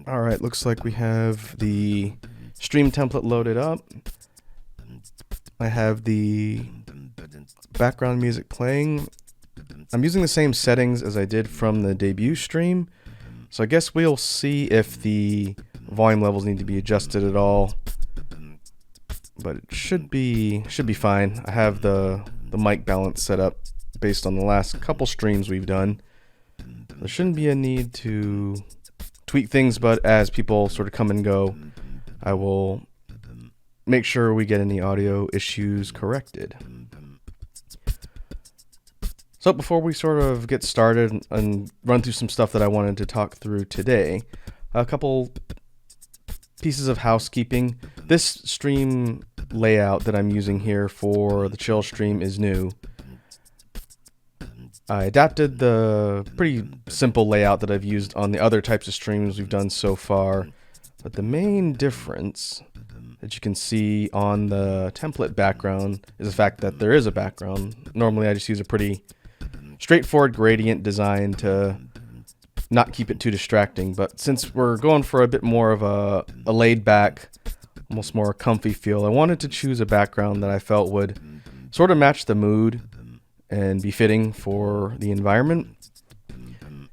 Alright, looks like we have the stream template loaded up. I have the background music playing. I'm using the same settings as I did from the debut stream, so I guess we'll see if the volume levels need to be adjusted at all. But it should be fine. I have the mic balance set up based on the last couple streams we've done. There shouldn't be a need to tweak things, but as people sort of come and go, I will make sure we get any audio issues corrected. So before we sort of get started and run through some stuff that I wanted to talk through today, a couple pieces of housekeeping. This stream layout that I'm using here for the chill stream is new. I adapted the pretty simple layout that I've used on the other types of streams we've done so far, but the main difference that you can see on the template background is the fact that there is a background. Normally I just use a pretty straightforward gradient design to not keep it too distracting, but since we're going for a bit more of a laid back, almost more comfy feel, I wanted to choose a background that I felt would sort of match the mood and be fitting for the environment.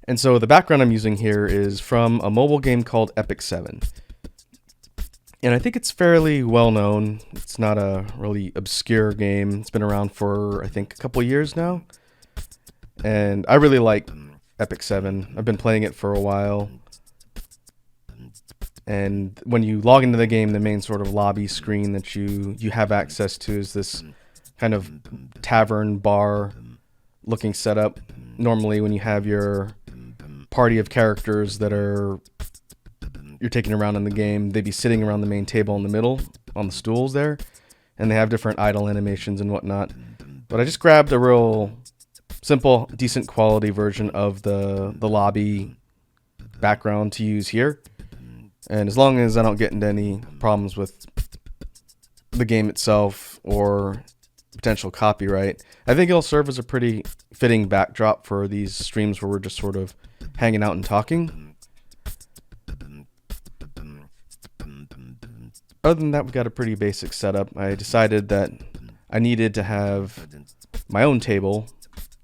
And so the background I'm using here is from a mobile game called Epic 7. And I think it's fairly well known. It's not a really obscure game. It's been around for, I think, a couple years now. And I really like Epic 7. I've been playing it for a while. And when you log into the game, the main sort of lobby screen that you have access to is this kind of tavern bar looking setup. Normally when you have your party of characters that you're taking around in the game, they'd be sitting around the main table in the middle on the stools there, and they have different idle animations and whatnot. But I just grabbed a real simple, decent quality version of the lobby background to use here. And as long as I don't get into any problems with the game itself or potential copyright, I think it'll serve as a pretty fitting backdrop for these streams where we're just sort of hanging out and talking. Other than that, we've got a pretty basic setup. I decided that I needed to have my own table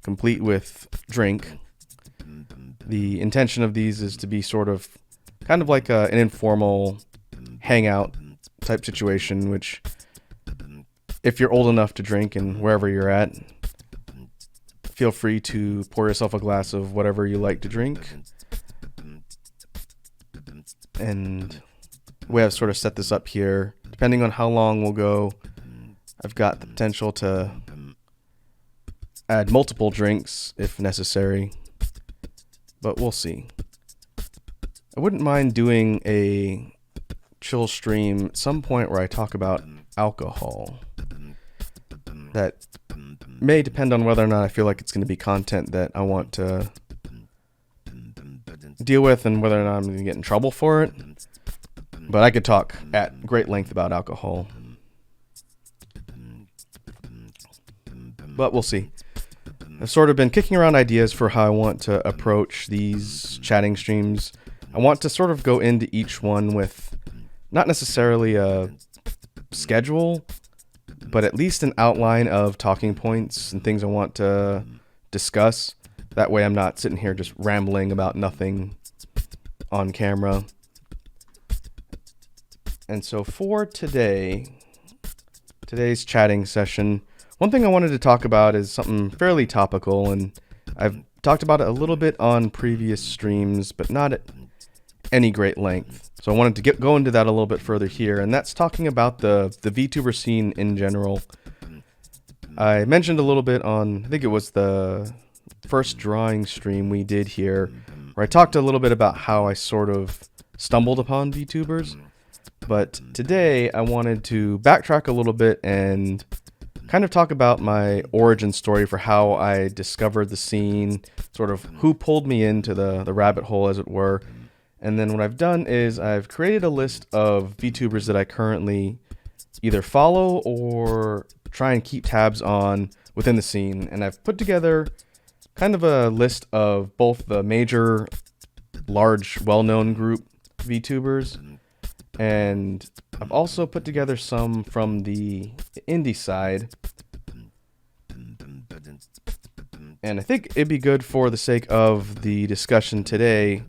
complete with drink. The intention of these is to be sort of kind of like an informal hangout type situation, which if you're old enough to drink and wherever you're at, feel free to pour yourself a glass of whatever you like to drink. And the way I've sort of set this up here, depending on how long we'll go, I've got the potential to add multiple drinks if necessary, but we'll see. I wouldn't mind doing a chill stream at some point where I talk about alcohol. That may depend on whether or not I feel like it's going to be content that I want to deal with and whether or not I'm going to get in trouble for it. But I could talk at great length about alcohol. But we'll see. I've sort of been kicking around ideas for how I want to approach these chatting streams. I want to sort of go into each one with not necessarily a schedule, but at least an outline of talking points and things I want to discuss. That way I'm not sitting here just rambling about nothing on camera. And so for today's chatting session, one thing I wanted to talk about is something fairly topical, and I've talked about it a little bit on previous streams, but not at any great length. So I wanted to go into that a little bit further here, and that's talking about the Vtuber scene in general. I mentioned a little bit on, I think it was the first drawing stream we did here, where I talked a little bit about how I sort of stumbled upon VTubers. But today I wanted to backtrack a little bit and kind of talk about my origin story for how I discovered the scene, sort of who pulled me into the rabbit hole, as it were. And then what I've done is I've created a list of VTubers that I currently either follow or try and keep tabs on within the scene. And I've put together kind of a list of both the major, large, well-known group VTubers, and I've also put together some from the indie side. And I think it'd be good for the sake of the discussion today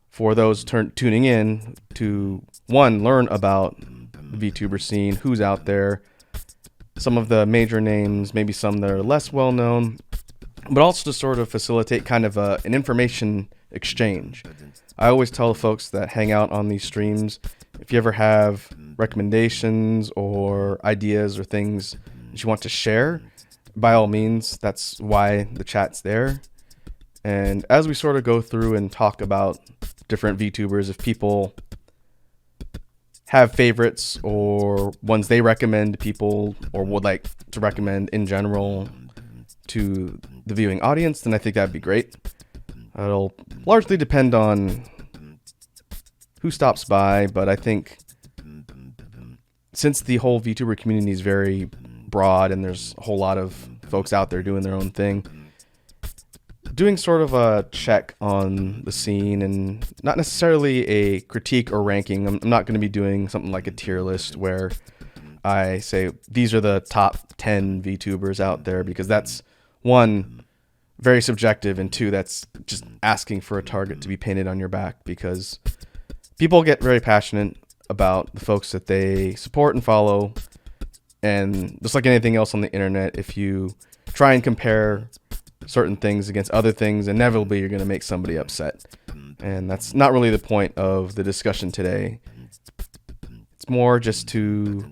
for those tuning in to, one, learn about the VTuber scene, who's out there, some of the major names, maybe some that are less well known, but also to sort of facilitate kind of an information exchange. I always tell folks that hang out on these streams, if you ever have recommendations or ideas or things that you want to share, by all means, that's why the chat's there. And as we sort of go through and talk about different VTubers, if people have favorites or ones they recommend to people or would like to recommend in general to the viewing audience, then I think that'd be great. It'll largely depend on who stops by, but I think since the whole VTuber community is very broad and there's a whole lot of folks out there doing their own thing, doing sort of a check on the scene and not necessarily a critique or ranking. I'm not going to be doing something like a tier list where I say these are the top 10 VTubers out there, because that's, one, very subjective, and two, that's just asking for a target to be painted on your back, because people get very passionate about the folks that they support and follow. And just like anything else on the internet, if you try and compare certain things against other things, inevitably you're going to make somebody upset. And that's not really the point of the discussion today. It's more just to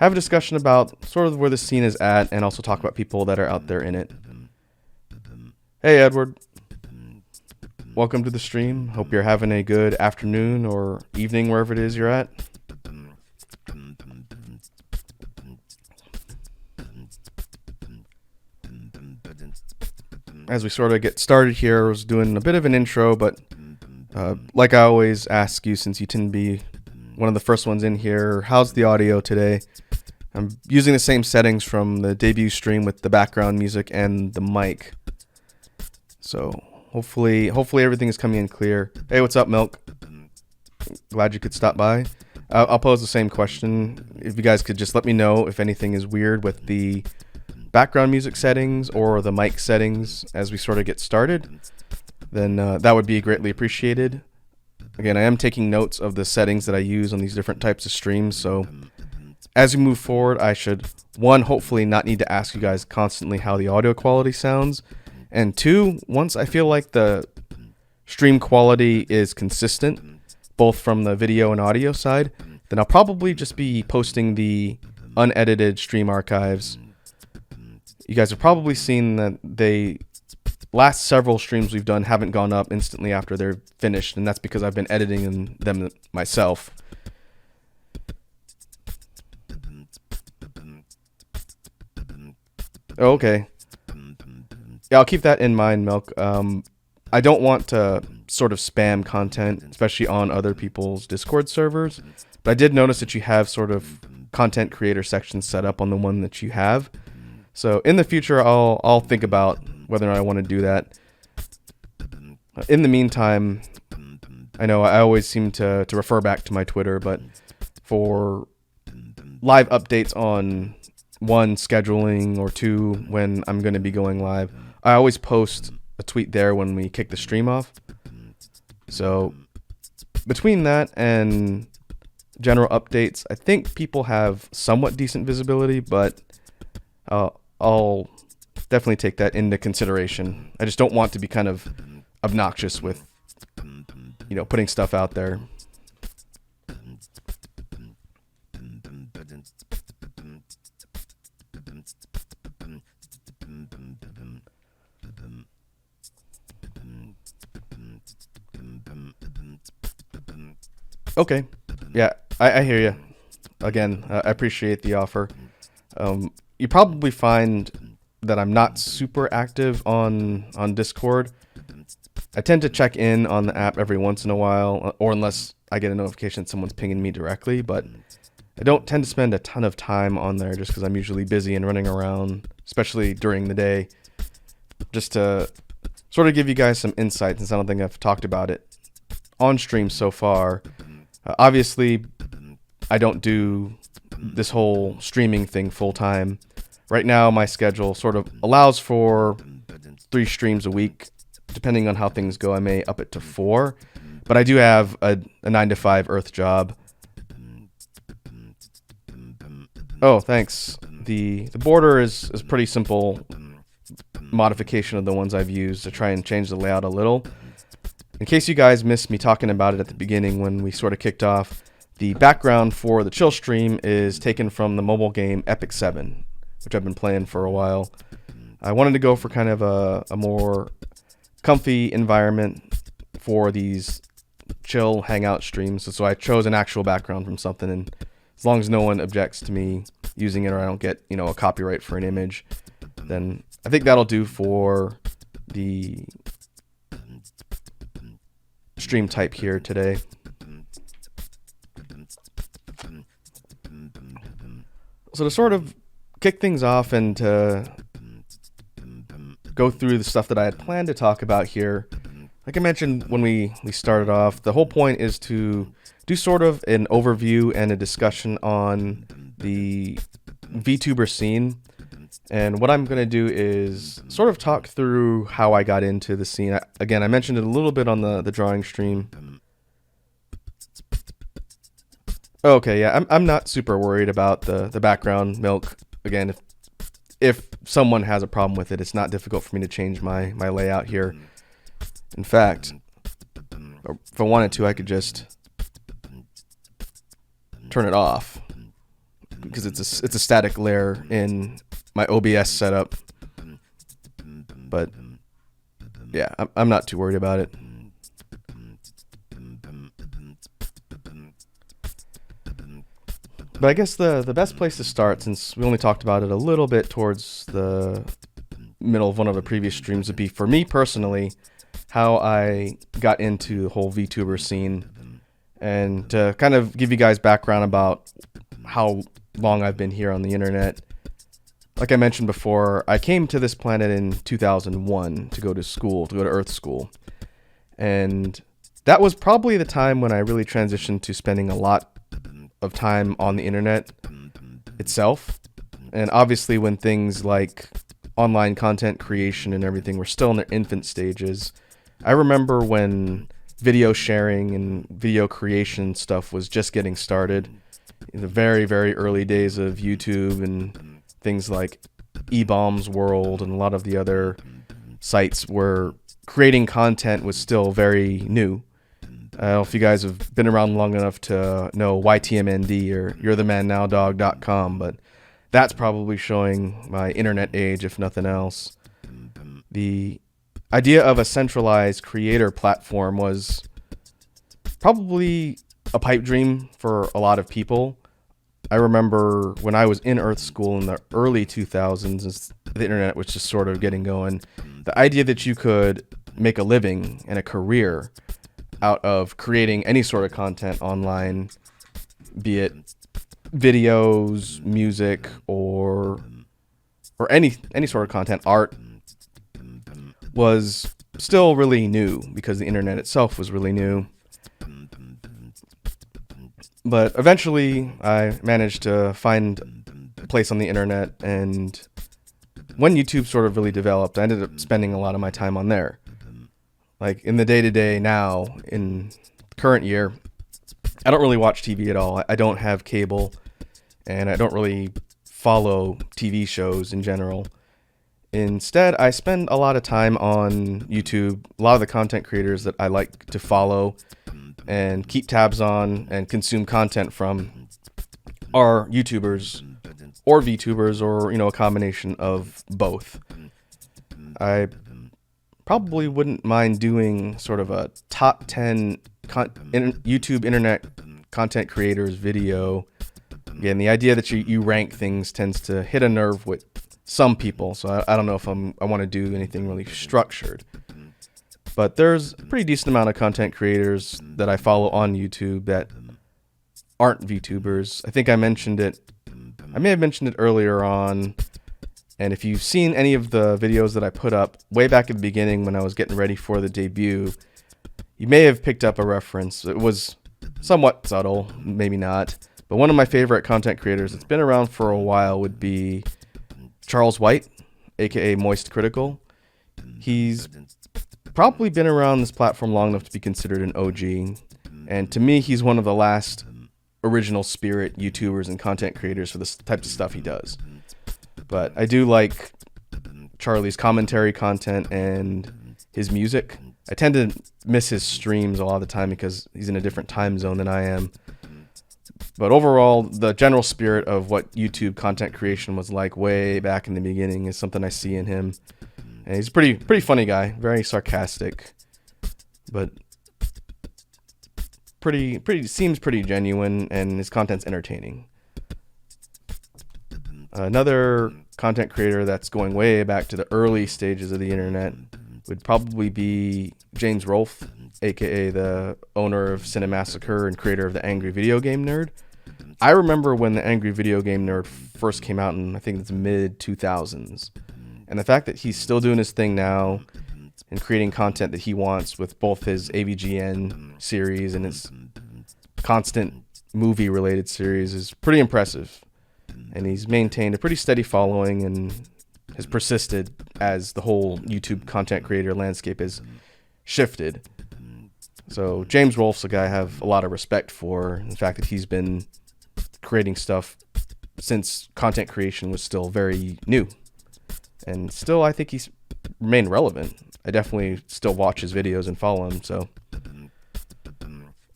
have a discussion about sort of where the scene is at and also talk about people that are out there in it. Hey, Edward. Welcome to the stream. Hope you're having a good afternoon or evening wherever it is you're at. As we sort of get started here, I was doing a bit of an intro, but like I always ask you, since you tend to be one of the first ones in here, how's the audio today? I'm using the same settings from the debut stream with the background music and the mic. So hopefully everything is coming in clear. Hey, what's up, Milk? Glad you could stop by. I'll pose the same question. If you guys could just let me know if anything is weird with the background music settings or the mic settings as we sort of get started, then that would be greatly appreciated. Again, I am taking notes of the settings that I use on these different types of streams, so as we move forward, I should, one, hopefully not need to ask you guys constantly how the audio quality sounds, and two, once I feel like the stream quality is consistent, both from the video and audio side, then I'll probably just be posting the unedited stream archives. You guys have probably seen that the last several streams we've done haven't gone up instantly after they're finished, and that's because I've been editing them myself. Okay. Yeah, I'll keep that in mind, Milk. I don't want to sort of spam content, especially on other people's Discord servers, but I did notice that you have sort of content creator sections set up on the one that you have. So in the future, I'll think about whether or not I want to do that. In the meantime, I know I always seem to refer back to my Twitter, but for live updates on, one, scheduling, or two, when I'm going to be going live, I always post a tweet there when we kick the stream off. So between that and general updates, I think people have somewhat decent visibility, but I'll definitely take that into consideration. I just don't want to be kind of obnoxious with, putting stuff out there. Okay. Yeah, I hear you. Again, I appreciate the offer. You probably find that I'm not super active on Discord. I tend to check in on the app every once in a while, or unless I get a notification someone's pinging me directly, but I don't tend to spend a ton of time on there just because I'm usually busy and running around, especially during the day. Just to sort of give you guys some insight, since I don't think I've talked about it on stream so far. Obviously, I don't do this whole streaming thing full time. Right now, my schedule sort of allows for 3 streams a week. Depending on how things go, I may up it to 4. But I do have a 9 to 5 Earth job. Oh, thanks. The border is pretty simple modification of the ones I've used to try and change the layout a little. In case you guys missed me talking about it at the beginning when we sort of kicked off, the background for the chill stream is taken from the mobile game Epic 7, which I've been playing for a while. I wanted to go for kind of a more comfy environment for these chill hangout streams, so I chose an actual background from something, and as long as no one objects to me using it or I don't get, a copyright for an image, then I think that'll do for the stream type here today. So to sort of kick things off and to go through the stuff that I had planned to talk about here, like I mentioned when we started off, the whole point is to do sort of an overview and a discussion on the Vtuber scene. And what I'm going to do is sort of talk through how I got into the scene. Again, I mentioned it a little bit on the drawing stream. Okay, yeah, I'm not super worried about the background milk. Again, if someone has a problem with it, it's not difficult for me to change my layout here. In fact, if I wanted to, I could just turn it off because it's a static layer in my OBS setup. But yeah, I'm not too worried about it. But I guess the best place to start, since we only talked about it a little bit towards the middle of one of the previous streams, would be for me personally, how I got into the whole VTuber scene, and to kind of give you guys background about how long I've been here on the internet. Like I mentioned before, I came to this planet in 2001 to go to Earth school. And that was probably the time when I really transitioned to spending a lot of time on the internet itself. And obviously when things like online content creation and everything were still in their infant stages, I remember when video sharing and video creation stuff was just getting started in the very, very early days of YouTube and things like eBaum's World and a lot of the other sites where creating content was still very new. I don't know if you guys have been around long enough to know YTMND or You'reTheManNowDog.com, but that's probably showing my internet age, if nothing else. The idea of a centralized creator platform was probably a pipe dream for a lot of people. I remember when I was in Earth School in the early 2000s, as the internet was just sort of getting going, the idea that you could make a living and a career out of creating any sort of content online, be it videos, music, or any sort of content, art, was still really new because the internet itself was really new. But eventually I managed to find a place on the internet, and when YouTube sort of really developed, I ended up spending a lot of my time on there. Like in the day-to-day now, in the current year, I don't really watch TV at all. I don't have cable, and I don't really follow TV shows in general. Instead, I spend a lot of time on YouTube. A lot of the content creators that I like to follow and keep tabs on and consume content from are YouTubers or VTubers, or a combination of both. I probably wouldn't mind doing sort of a top 10 YouTube internet content creators video. Again, the idea that you rank things tends to hit a nerve with some people, so I don't know if I want to do anything really structured. But there's a pretty decent amount of content creators that I follow on YouTube that aren't VTubers. I think I mentioned it. I may have mentioned it earlier on. And if you've seen any of the videos that I put up way back at the beginning when I was getting ready for the debut, You may have picked up a reference. It was somewhat subtle, maybe not. But one of my favorite content creators that's been around for a while would be Charles White, aka Moist Critical. He's probably been around this platform long enough to be considered an OG. And to me, he's one of the last original spirit YouTubers and content creators for the types of stuff he does. But I do like Charlie's commentary content and his music. I tend to miss his streams a lot of the time because he's in a different time zone than I am. But overall, the general spirit of what YouTube content creation was like way back in the beginning is something I see in him. And he's a pretty funny guy, very sarcastic, but seems pretty genuine, and his content's entertaining. Another content creator that's going way back to the early stages of the internet would probably be James Rolfe, aka the owner of Cinemassacre and creator of the Angry Video Game Nerd. I remember when the Angry Video Game Nerd first came out in, I think it's mid 2000s. And the fact that he's still doing his thing now and creating content that he wants with both his AVGN series and his constant movie related series is pretty impressive. And he's maintained a pretty steady following and has persisted as the whole YouTube content creator landscape has shifted. So James Rolfe's a guy I have a lot of respect for. The fact that he's been creating stuff since content creation was still very new. And still, I think he's remained relevant. I definitely still watch his videos and follow him. So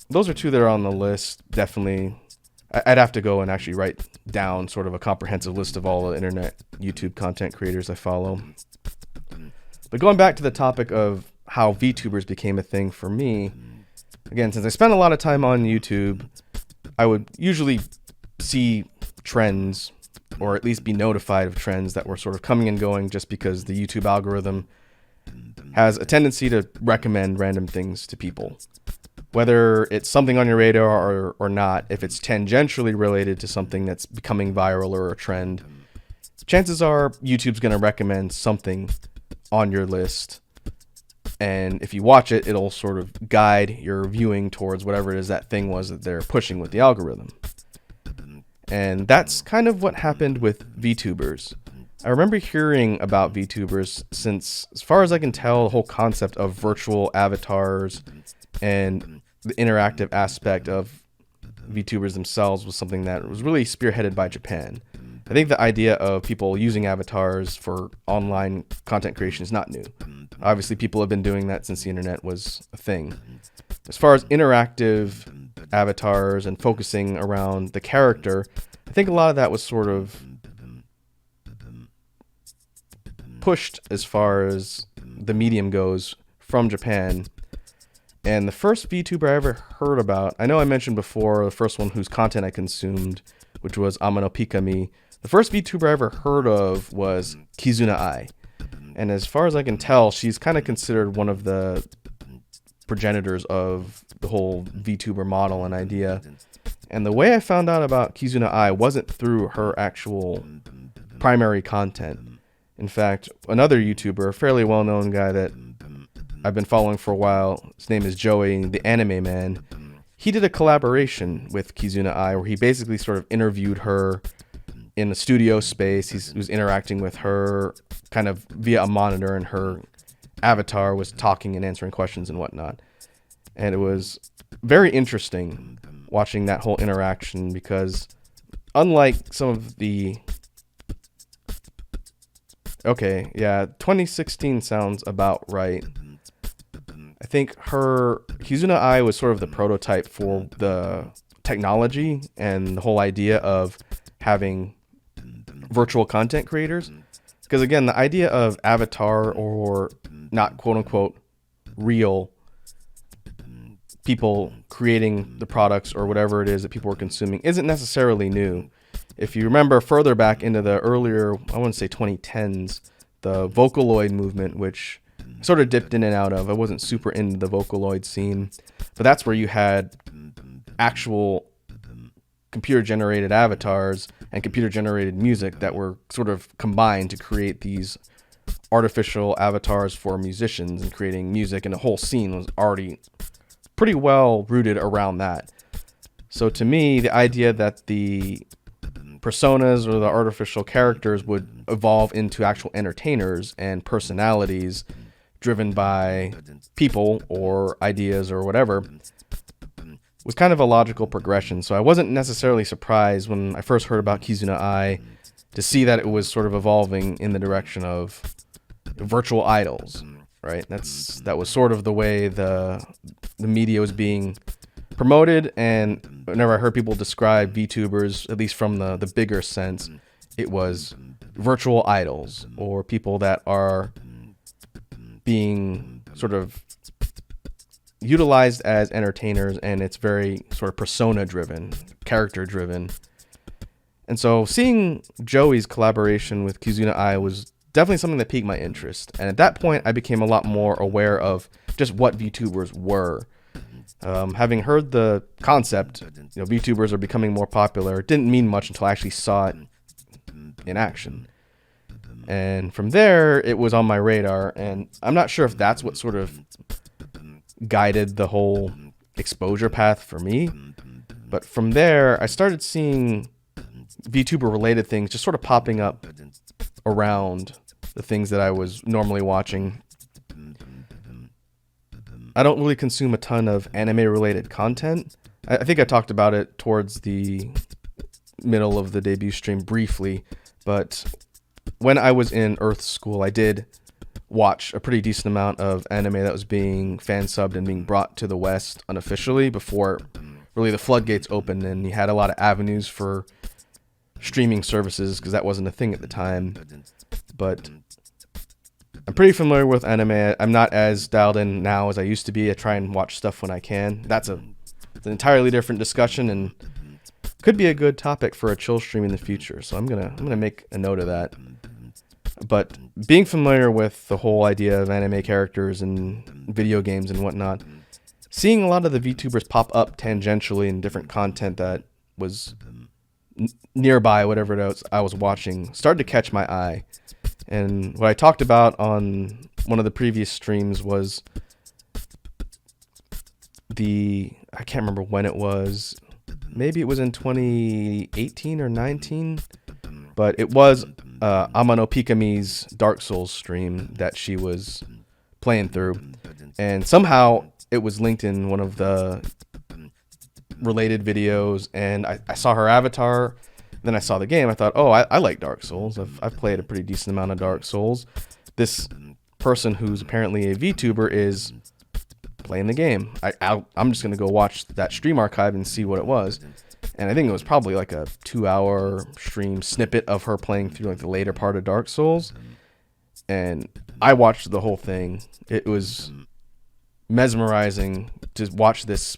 those are two that are on the list. Definitely, I'd have to go and actually write down sort of a comprehensive list of all the internet YouTube content creators I follow. But going back to the topic of how VTubers became a thing for me, again, since I spent a lot of time on YouTube, I would usually see trends, or at least be notified of trends that were sort of coming and going just because the YouTube algorithm has a tendency to recommend random things to people. Whether it's something on your radar or not, if it's tangentially related to something that's becoming viral or a trend, chances are YouTube's going to recommend something on your list. And if you watch it, it'll sort of guide your viewing towards whatever it is that thing was that they're pushing with the algorithm. And that's kind of what happened with VTubers. I remember hearing about VTubers since, as far as I can tell, the whole concept of virtual avatars and the interactive aspect of VTubers themselves was something that was really spearheaded by Japan. I think the idea of people using avatars for online content creation is not new. Obviously, people have been doing that since the internet was a thing. As far as interactive avatars and focusing around the character, I think a lot of that was sort of pushed as far as the medium goes from Japan. And the first VTuber I ever heard about, I know I mentioned before the first one whose content I consumed, which was Amano Pikami. The first VTuber I ever heard of was Kizuna Ai. And as far as I can tell, she's kind of considered one of the progenitors of the whole VTuber model and idea. And the way I found out about Kizuna Ai wasn't through her actual primary content. In fact, another YouTuber, a fairly well-known guy that I've been following for a while, his name is Joey, the Anime Man. He did a collaboration with Kizuna Ai where he basically sort of interviewed her in a studio space. He was interacting with her kind of via a monitor, and her avatar was talking and answering questions and whatnot. And it was very interesting watching that whole interaction because unlike some of the... 2016 sounds about right. I think Kizuna Ai was sort of the prototype for the technology and the whole idea of having virtual content creators. Because again, the idea of avatar or not quote unquote real people creating the products or whatever it is that people are consuming isn't necessarily new. If you remember further back into the earlier, I wouldn't say 2010s, the Vocaloid movement, which I sort of dipped in and out of. I wasn't super into the Vocaloid scene, but that's where you had actual computer-generated avatars and computer-generated music that were sort of combined to create these artificial avatars for musicians and creating music, and the whole scene was already pretty well rooted around that. So to me, the idea that the personas or the artificial characters would evolve into actual entertainers and personalities driven by people or ideas or whatever was kind of a logical progression. So I wasn't necessarily surprised when I first heard about Kizuna Ai to see that it was sort of evolving in the direction of virtual idols, right? That was sort of the way the media was being promoted, and whenever I heard people describe VTubers, at least from the bigger sense, it was virtual idols or people that are being sort of utilized as entertainers, and it's very sort of persona driven, character driven. And so seeing Joey's collaboration with Kizuna Ai was definitely something that piqued my interest. And at that point, I became a lot more aware of just what VTubers were. Having heard the concept, VTubers are becoming more popular, it didn't mean much until I actually saw it in action. And from there, it was on my radar, and I'm not sure if that's what sort of guided the whole exposure path for me. But from there, I started seeing VTuber related things just sort of popping up around the things that I was normally watching. I don't really consume a ton of anime related content. I think I talked about it towards the middle of the debut stream briefly, but when I was in Earth School, I did watch a pretty decent amount of anime that was being fan subbed and being brought to the West unofficially before really the floodgates opened, and you had a lot of avenues for streaming services because that wasn't a thing at the time. But I'm pretty familiar with anime. I'm not as dialed in now as I used to be. I try and watch stuff when I can. It's an entirely different discussion and could be a good topic for a chill stream in the future. So I'm gonna make a note of that. But being familiar with the whole idea of anime characters and video games and whatnot, seeing a lot of the VTubers pop up tangentially in different content that was nearby, whatever else I was watching, started to catch my eye. And what I talked about on one of the previous streams was I can't remember when it was. Maybe it was in 2018 or 19, but it was Amano Pikami's Dark Souls stream that she was playing through. And somehow it was linked in one of the related videos, and I saw her avatar. Then I saw the game. I thought, oh, I like Dark Souls. I've played a pretty decent amount of Dark Souls. This person who's apparently a VTuber is playing the game. I'm just going to go watch that stream archive and see what it was. And I think it was probably like a 2-hour stream snippet of her playing through like the later part of Dark Souls. And I watched the whole thing. It was mesmerizing to watch this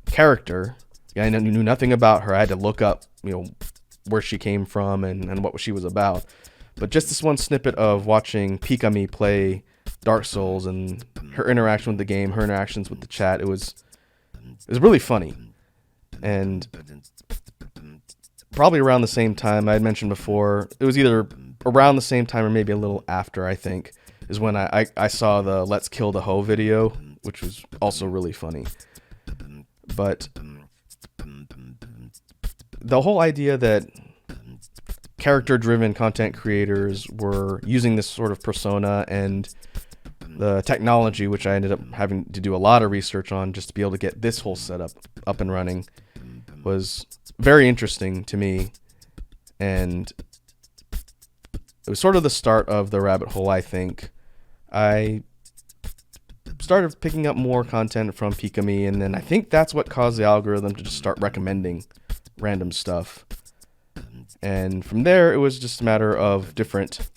character. I knew nothing about her. I had to look up, where she came from and what she was about. But just this one snippet of watching Pikami play Dark Souls and her interaction with the game, her interactions with the chat, it was really funny. And probably around the same time, I had mentioned before, it was either around the same time or maybe a little after, I think, is when I saw the Let's Kill the Hoe video, which was also really funny. But the whole idea that character-driven content creators were using this sort of persona and the technology, which I ended up having to do a lot of research on just to be able to get this whole setup up and running, was very interesting to me. And it was sort of the start of the rabbit hole, I think. I started picking up more content from Pikami, and then I think that's what caused the algorithm to just start recommending random stuff. And from there, it was just a matter of different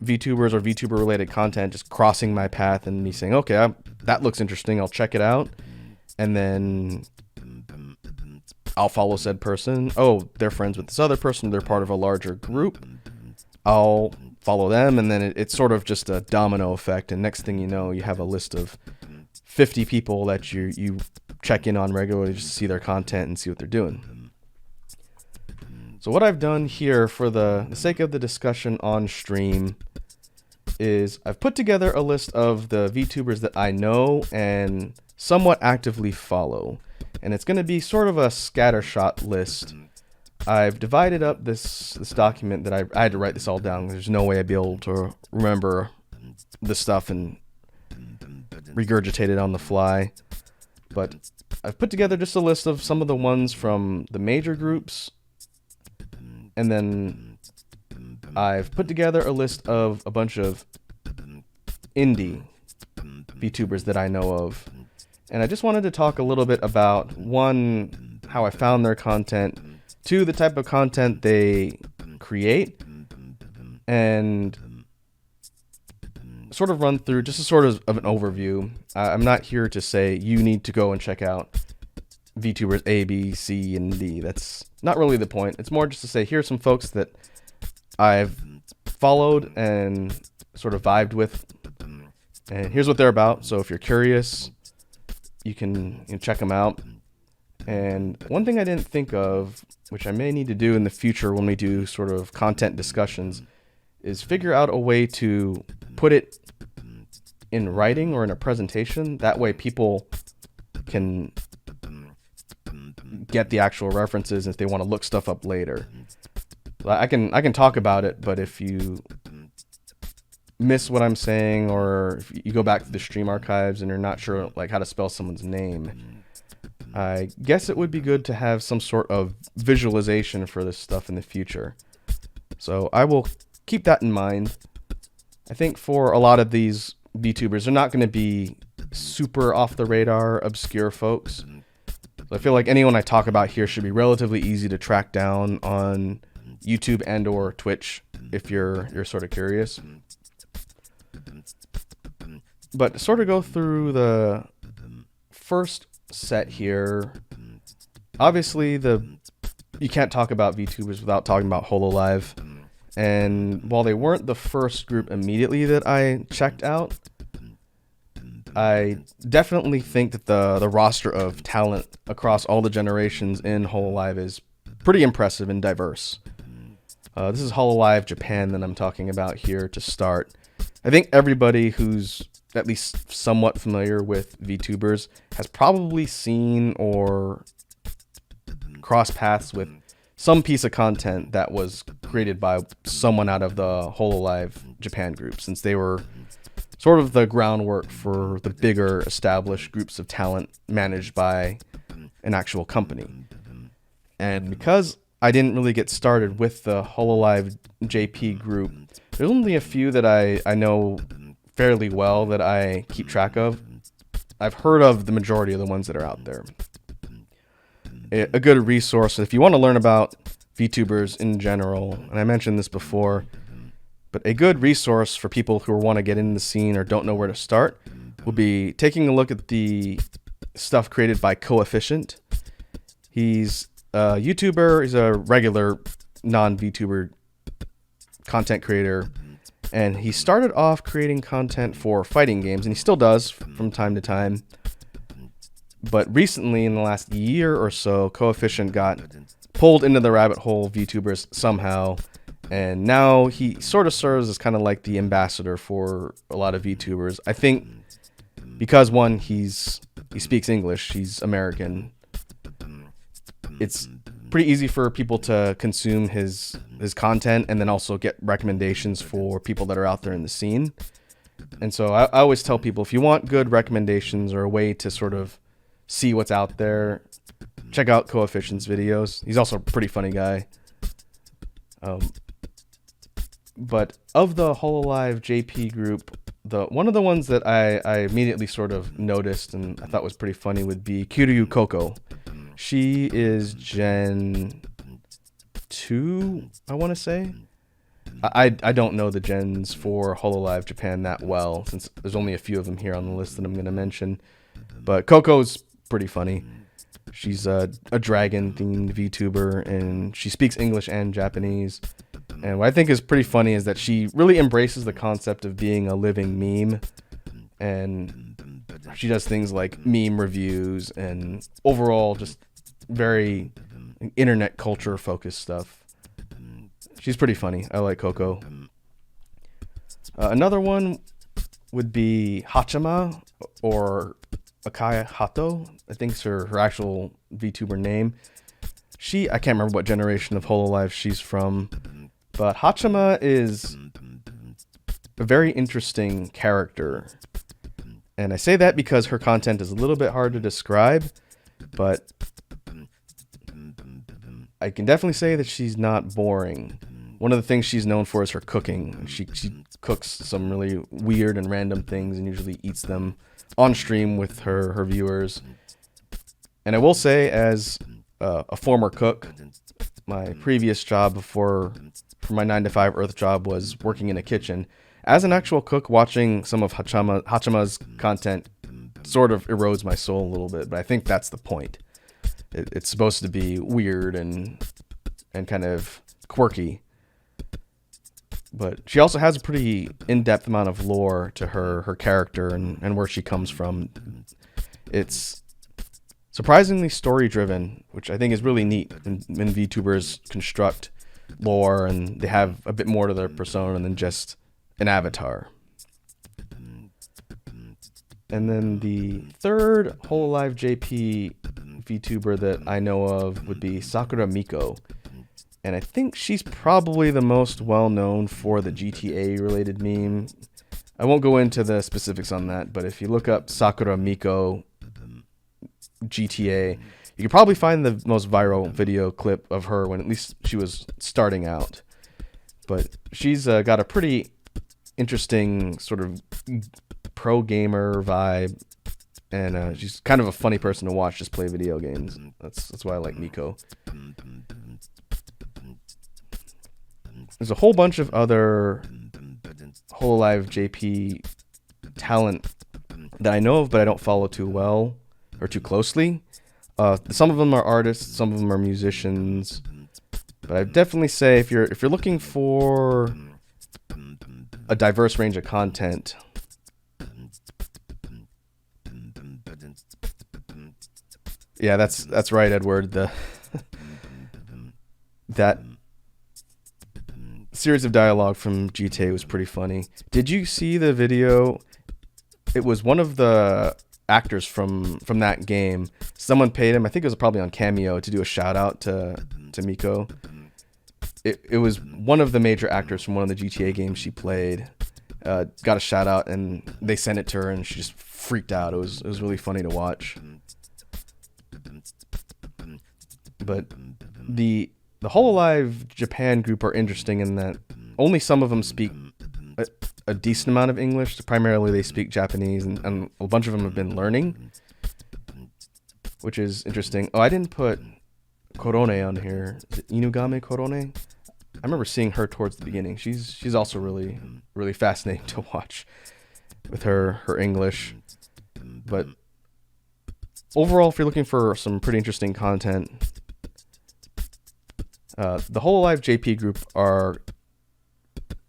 VTubers or VTuber related content just crossing my path and me saying, okay, that looks interesting, I'll check it out. And then I'll follow said person. Oh, they're friends with this other person, they're part of a larger group. I'll follow them, and then it's sort of just a domino effect, and next thing you know, you have a list of 50 people that you check in on regularly just to see their content and see what they're doing. So what I've done here for the sake of the discussion on stream is I've put together a list of the VTubers that I know and somewhat actively follow. And it's going to be sort of a scattershot list. I've divided up this document that I had to write this all down. There's no way I'd be able to remember this stuff and regurgitate it on the fly. But I've put together just a list of some of the ones from the major groups. And then I've put together a list of a bunch of indie VTubers that I know of. And I just wanted to talk a little bit about, one, how I found their content, two, the type of content they create, and sort of run through just a sort of an overview. I'm not here to say you need to go and check out VTubers A, B, C, and D. That's not really the point. It's more just to say here's some folks that I've followed and sort of vibed with, and here's what they're about. So if you're curious, you can check them out. And one thing I didn't think of, which I may need to do in the future when we do sort of content discussions, is figure out a way to put it in writing or in a presentation. That way people can get the actual references if they want to look stuff up later. I can talk about it, but if you miss what I'm saying, or if you go back to the stream archives and you're not sure like how to spell someone's name, I guess it would be good to have some sort of visualization for this stuff in the future. So I will keep that in mind. I think for a lot of these VTubers, they're not going to be super off the radar, obscure folks. So I feel like anyone I talk about here should be relatively easy to track down on YouTube and or Twitch if you're sort of curious. But sort of go through the first set here. Obviously, you can't talk about VTubers without talking about HoloLive. And while they weren't the first group immediately that I checked out, I definitely think that the roster of talent across all the generations in HoloLive is pretty impressive and diverse. This is HoloLive Japan that I'm talking about here to start. I think everybody who's at least somewhat familiar with VTubers has probably seen or crossed paths with some piece of content that was created by someone out of the HoloLive Japan group, since they were sort of the groundwork for the bigger established groups of talent managed by an actual company. And because I didn't really get started with the HoloLive JP group, there's only a few that I know fairly well that I keep track of. I've heard of the majority of the ones that are out there. A good resource if you want to learn about VTubers in general, and I mentioned this before, but a good resource for people who want to get in the scene or don't know where to start will be taking a look at the stuff created by Coefficient. He's a YouTuber, he's a regular non-VTuber content creator, and he started off creating content for fighting games, and he still does from time to time. But recently, in the last year or so, Coefficient got pulled into the rabbit hole of VTubers somehow, and now he sort of serves as kind of like the ambassador for a lot of VTubers. I think because, one, he speaks English, he's American, it's pretty easy for people to consume his content and then also get recommendations for people that are out there in the scene. And so I always tell people, if you want good recommendations or a way to sort of see what's out there, check out Coefficient's videos. He's also a pretty funny guy. But of the HoloLive JP group, one of the ones that I immediately sort of noticed and I thought was pretty funny would be Kiryu Coco. She is Gen 2, I want to say. I don't know the gens for HoloLive Japan that well, since there's only a few of them here on the list that I'm going to mention. But Coco's pretty funny. She's a dragon-themed VTuber, and she speaks English and Japanese. And what I think is pretty funny is that she really embraces the concept of being a living meme. And she does things like meme reviews and overall just very internet culture-focused stuff. She's pretty funny. I like Coco. Another one would be Hachima, or Akaya Hato. I think it's her actual VTuber name. I can't remember what generation of Hololive she's from, but Hachima is a very interesting character. And I say that because her content is a little bit hard to describe, but I can definitely say that she's not boring. One of the things she's known for is her cooking. She cooks some really weird and random things and usually eats them on stream with her viewers. And I will say, as a former cook, my previous job for my 9-to-5 Earth job was working in a kitchen. As an actual cook, watching some of Hachima's content sort of erodes my soul a little bit, but I think that's the point. It's supposed to be weird and kind of quirky. But she also has a pretty in-depth amount of lore to her character and where she comes from. It's surprisingly story-driven, which I think is really neat when VTubers construct lore and they have a bit more to their persona than just an avatar. And then the third Hololive JP VTuber that I know of would be Sakura Miko. And I think she's probably the most well-known for the GTA-related meme. I won't go into the specifics on that, but if you look up Sakura Miko GTA, you can probably find the most viral video clip of her when at least she was starting out. But she's got a pretty interesting sort of pro gamer vibe, and she's kind of a funny person to watch just play video games. That's why I like Miko. There's a whole bunch of other Hololive JP talent that I know of, but I don't follow too well or too closely. Some of them are artists, some of them are musicians, but I definitely say if you're looking for a diverse range of content, yeah, that's right, Edward. That series of dialogue from GTA was pretty funny. Did you see the video? It was one of the actors from that game. Someone paid him, I think it was probably on Cameo, to do a shout out to Miko. It was one of the major actors from one of the GTA games she played. Got a shout out and they sent it to her and she just freaked out. It was really funny to watch. But the Hololive Japan group are interesting in that only some of them speak a decent amount of English. Primarily they speak Japanese, and a bunch of them have been learning, which is interesting. Oh, I didn't put Korone on here. Is it Inugame Korone? I remember seeing her towards the beginning. She's also really, really fascinating to watch with her English. But overall, if you're looking for some pretty interesting content, the Hololive JP group are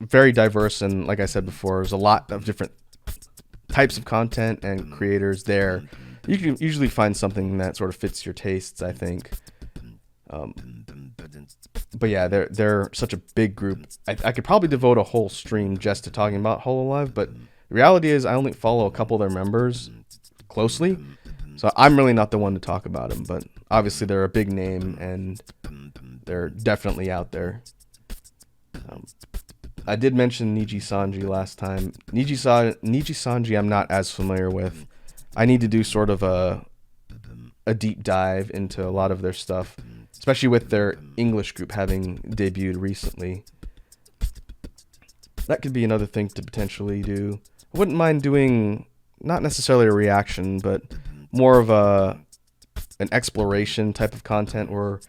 very diverse, and like I said before, there's a lot of different types of content and creators there. You can usually find something that sort of fits your tastes, I think. But yeah, they're such a big group. I could probably devote a whole stream just to talking about Hololive, but the reality is I only follow a couple of their members closely, so I'm really not the one to talk about them. But obviously they're a big name and they're definitely out there. I did mention Niji Sanji last time. Niji Sanji I'm not as familiar with. I need to do sort of a deep dive into a lot of their stuff, especially with their English group having debuted recently. That could be another thing to potentially do. I wouldn't mind doing, not necessarily a reaction, but more of an exploration type of content where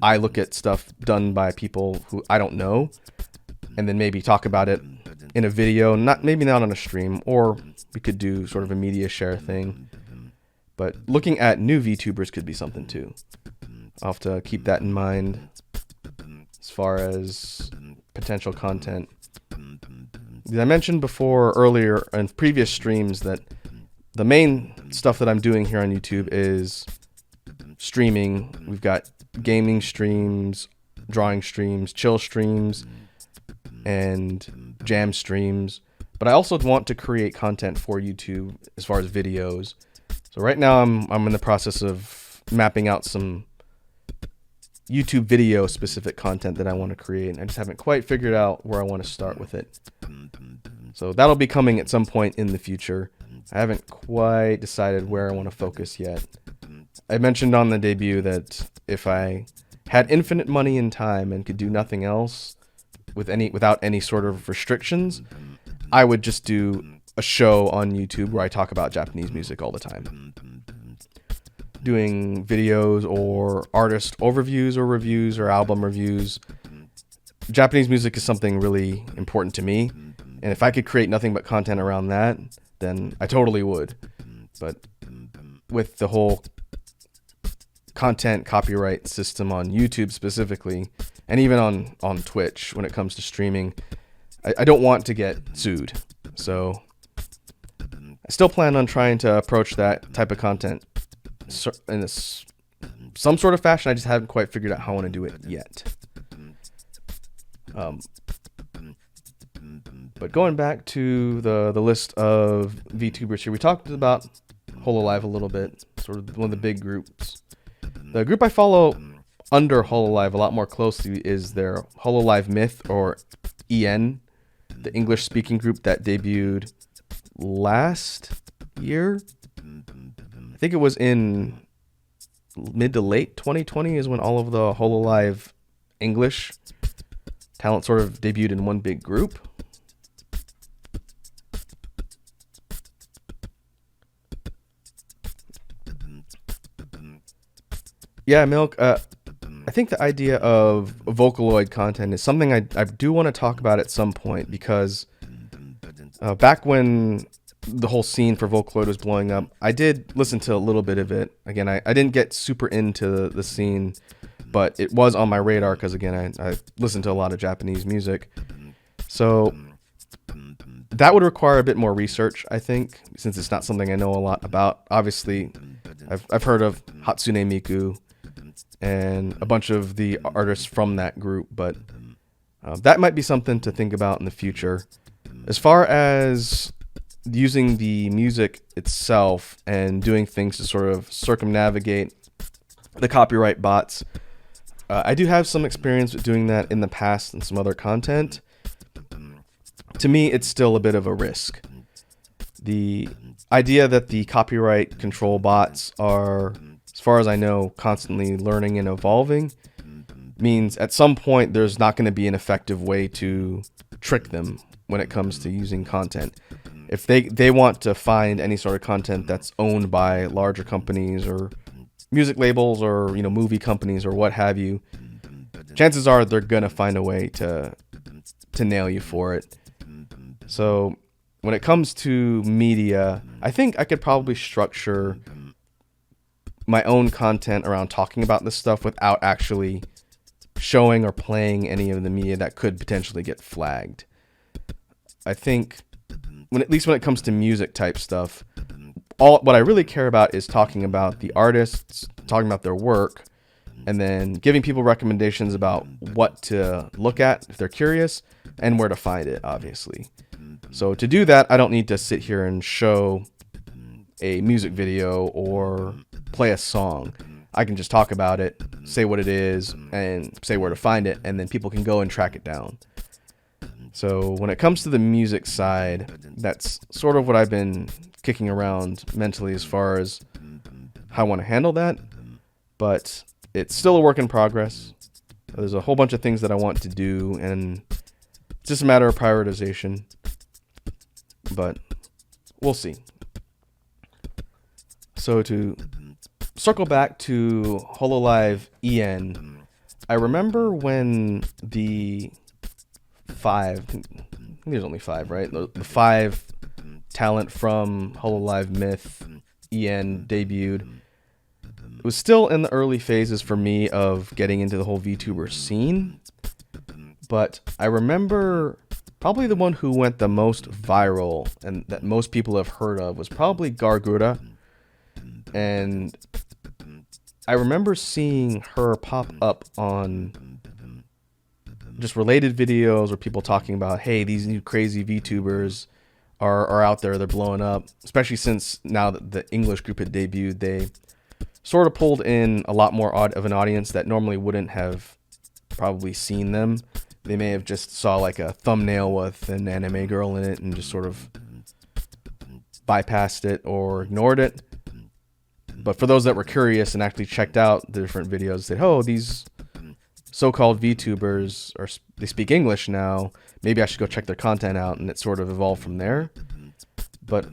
I look at stuff done by people who I don't know, and then maybe talk about it in a video, maybe not on a stream, or we could do sort of a media share thing. But looking at new VTubers could be something too. I'll have to keep that in mind as far as potential content. I mentioned earlier in previous streams that the main stuff that I'm doing here on YouTube is streaming. We've got gaming streams, drawing streams, chill streams, and jam streams. But I also want to create content for YouTube as far as videos. So right now I'm in the process of mapping out some YouTube video specific content that I want to create. I just haven't quite figured out where I want to start with it. So that'll be coming at some point in the future. I haven't quite decided where I want to focus yet. I mentioned on the debut that if I had infinite money and time and could do nothing else without any sort of restrictions, I would just do a show on YouTube where I talk about Japanese music all the time. Doing videos or artist overviews or reviews or album reviews. Japanese music is something really important to me, and if I could create nothing but content around that, then I totally would. But with the whole content copyright system on YouTube specifically, and even on Twitch when it comes to streaming, I don't want to get sued. So I still plan on trying to approach that type of content in some sort of fashion. I just haven't quite figured out how I want to do it yet. But going back to the list of VTubers here, we talked about Hololive a little bit, sort of one of the big groups. The group I follow under Hololive a lot more closely is their Hololive Myth, or EN, the English-speaking group that debuted last year. I think it was in mid to late 2020 is when all of the Hololive English talent sort of debuted in one big group. Yeah, Milk, I think the idea of Vocaloid content is something I do want to talk about at some point, because back when the whole scene for Vocaloid was blowing up, I did listen to a little bit of it. Again, I didn't get super into the scene, but it was on my radar because, again, I listened to a lot of Japanese music. So that would require a bit more research, I think, since it's not something I know a lot about. Obviously, I've heard of Hatsune Miku and a bunch of the artists from that group, but that might be something to think about in the future. As far as using the music itself and doing things to sort of circumnavigate the copyright bots, I do have some experience with doing that in the past and some other content. To me, it's still a bit of a risk. The idea that the copyright control bots are, as far as I know, constantly learning and evolving means at some point there's not going to be an effective way to trick them when it comes to using content. If they want to find any sort of content that's owned by larger companies or music labels or, you know, movie companies or what have you, chances are they're going to find a way to nail you for it. So when it comes to media, I think I could probably structure my own content around talking about this stuff without actually showing or playing any of the media that could potentially get flagged. I think at least when it comes to music type stuff, what I really care about is talking about the artists, talking about their work, and then giving people recommendations about what to look at if they're curious and where to find it, obviously. So to do that, I don't need to sit here and show a music video or play a song. I can just talk about it, say what it is, and say where to find it, and then people can go and track it down. So when it comes to the music side, that's sort of what I've been kicking around mentally as far as how I want to handle that. But it's still a work in progress. There's a whole bunch of things that I want to do, and it's just a matter of prioritization. But we'll see. So to circle back to Hololive EN, I remember when the I think there's only 5, right? The 5 talent from Hololive Myth EN debuted. It was still in the early phases for me of getting into the whole VTuber scene, but I remember probably the one who went the most viral and that most people have heard of was probably Gargura, and I remember seeing her pop up on just related videos or people talking about, hey, these new crazy VTubers are out there, they're blowing up. Especially since now that the English group had debuted, they sort of pulled in a lot more of an audience that normally wouldn't have probably seen them. They may have just saw like a thumbnail with an anime girl in it and just sort of bypassed it or ignored it. But for those that were curious and actually checked out the different videos, said, oh, these so-called VTubers, they speak English now, maybe I should go check their content out, and it sort of evolved from there. But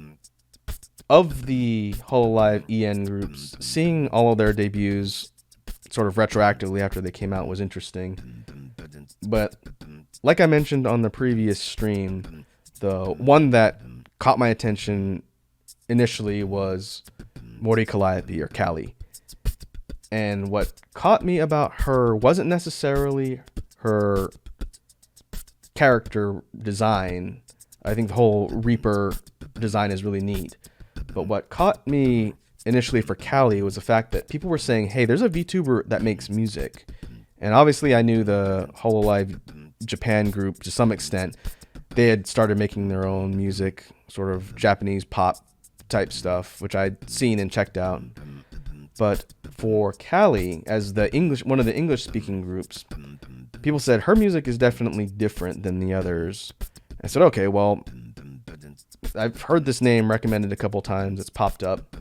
of the Hololive EN groups, seeing all of their debuts sort of retroactively after they came out was interesting. But like I mentioned on the previous stream, the one that caught my attention initially was Mori Calliope, or Callie. And what caught me about her wasn't necessarily her character design. I think the whole Reaper design is really neat. But what caught me initially for Callie was the fact that people were saying, hey, there's a VTuber that makes music. And obviously I knew the Hololive Japan group to some extent. They had started making their own music, sort of Japanese pop type stuff, which I'd seen and checked out. But for Callie, as one of the English speaking groups, people said her music is definitely different than the others. I said, okay, well, I've heard this name recommended a couple times. It's popped up.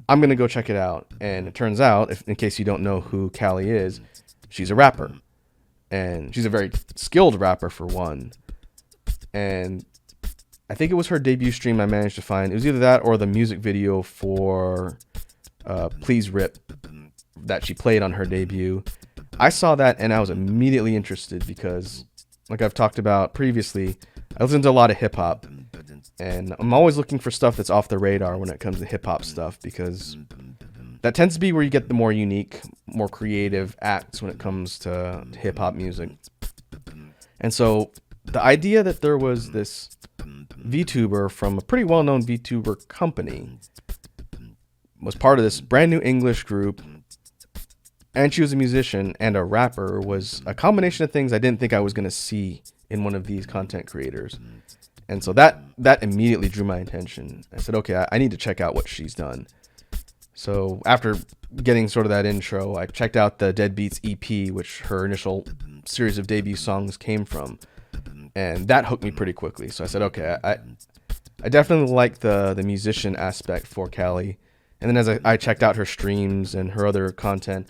I'm going to go check it out. And it turns out, in case you don't know who Callie is, she's a rapper. And she's a very skilled rapper, for one. And I think it was her debut stream I managed to find. It was either that or the music video for Please Rip that she played on her debut. I saw that and I was immediately interested because, like I've talked about previously, I listen to a lot of hip-hop. And I'm always looking for stuff that's off the radar when it comes to hip-hop stuff, because that tends to be where you get the more unique, more creative acts when it comes to hip-hop music. And so the idea that there was this VTuber from a pretty well-known VTuber company was part of this brand new English group, and she was a musician and a rapper, was a combination of things I didn't think I was going to see in one of these content creators. And so that immediately drew my attention. I said, okay, I need to check out what she's done. So after getting sort of that intro, I checked out the Deadbeats EP, which her initial series of debut songs came from. And that hooked me pretty quickly. So I said, okay, I definitely like the musician aspect for Callie. And then as I checked out her streams and her other content,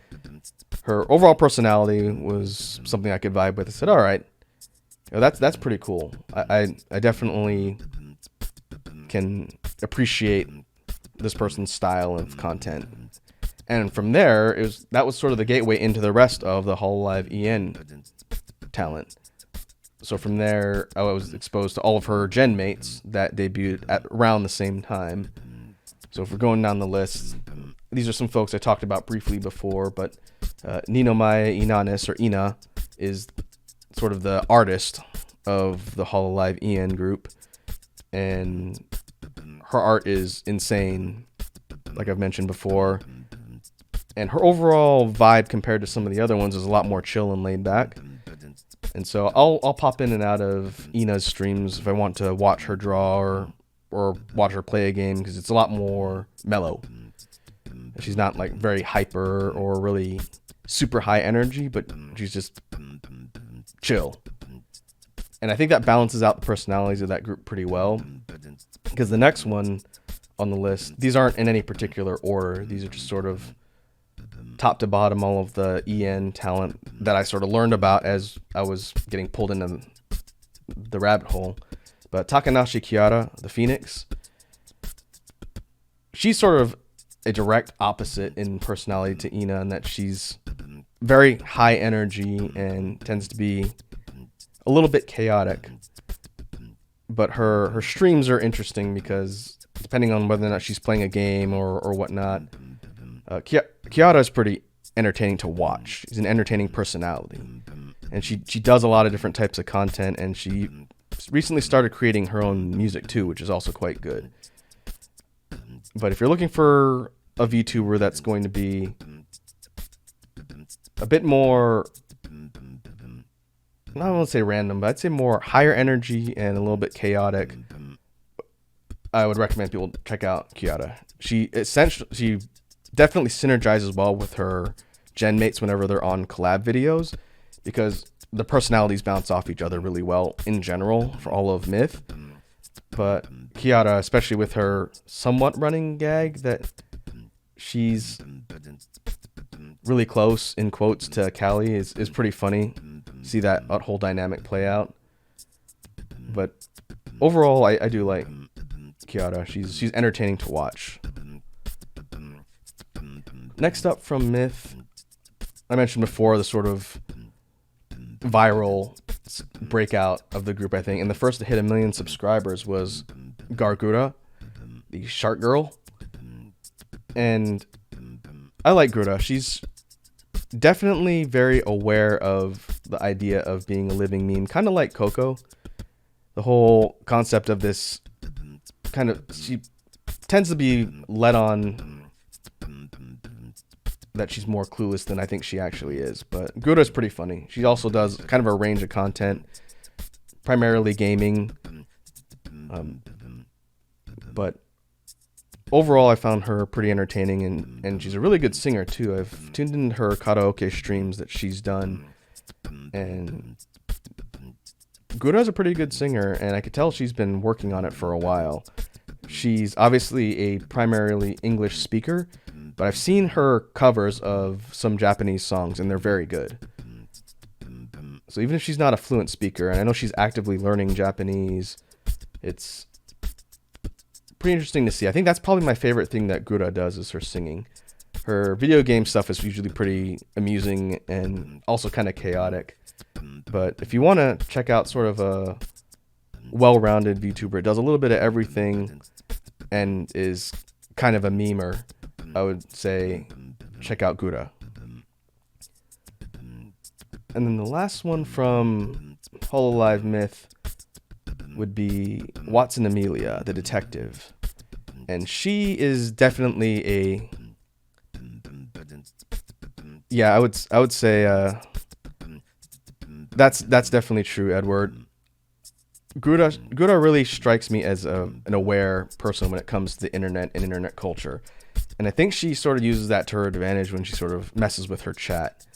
her overall personality was something I could vibe with. I said, all right, that's pretty cool. I definitely can appreciate this person's style of content. And from there, that was sort of the gateway into the rest of the Hololive EN talent. So from there, I was exposed to all of her gen mates that debuted at around the same time. So if we're going down the list, these are some folks I talked about briefly before, but Ninomaya Inanis, or Ina, is sort of the artist of the Hololive EN group, and her art is insane, like I've mentioned before. And her overall vibe compared to some of the other ones is a lot more chill and laid back. And so I'll pop in and out of Ina's streams if I want to watch her draw or watch her play a game, because it's a lot more mellow. She's not like very hyper or really super high energy, but she's just chill. And I think that balances out the personalities of that group pretty well, because the next one on the list, these aren't in any particular order. These are just sort of top to bottom, all of the EN talent that I sort of learned about as I was getting pulled into the rabbit hole. But Takanashi Kiara, the Phoenix, she's sort of a direct opposite in personality to Ina, in that she's very high energy and tends to be a little bit chaotic. But her streams are interesting because depending on whether or not she's playing a game or whatnot, Kiara is pretty entertaining to watch. She's an entertaining personality. And she does a lot of different types of content, and she recently started creating her own music too, which is also quite good. But if you're looking for a VTuber that's going to be a bit more not want to say random, but I'd say more higher energy and a little bit chaotic. I would recommend people check out Kiara. She definitely synergizes well with her gen mates whenever they're on collab videos, because the personalities bounce off each other really well in general for all of Myth. But Kiara, especially with her somewhat running gag that she's really close, in quotes, to Callie, is pretty funny. See that whole dynamic play out. But overall, I do like Kiara. She's entertaining to watch. Next up from Myth, I mentioned before the sort of viral breakout of the group, I think. And the first to hit 1 million subscribers was Gargura, the shark girl. And I like Gura. She's definitely very aware of the idea of being a living meme, kind of like Coco. The whole concept of this kind of, she tends to be led on that she's more clueless than I think she actually is. But Gura's pretty funny. She also does kind of a range of content, primarily gaming. But overall, I found her pretty entertaining, and she's a really good singer too. I've tuned into her karaoke streams that she's done, and Gura's a pretty good singer, and I could tell she's been working on it for a while. She's obviously a primarily English speaker, but I've seen her covers of some Japanese songs, and they're very good. So even if she's not a fluent speaker, and I know she's actively learning Japanese, it's pretty interesting to see. I think that's probably my favorite thing that Gura does, is her singing. Her video game stuff is usually pretty amusing and also kind of chaotic. But if you want to check out sort of a well-rounded VTuber, it does a little bit of everything and is kind of a memer, I would say check out Gura. And then the last one from Hololive Myth would be Watson Amelia, the detective. And she is definitely a, yeah, I would say that's definitely true, Edward. Gura really strikes me as an aware person when it comes to the internet and internet culture. And I think she sort of uses that to her advantage when she sort of messes with her chat.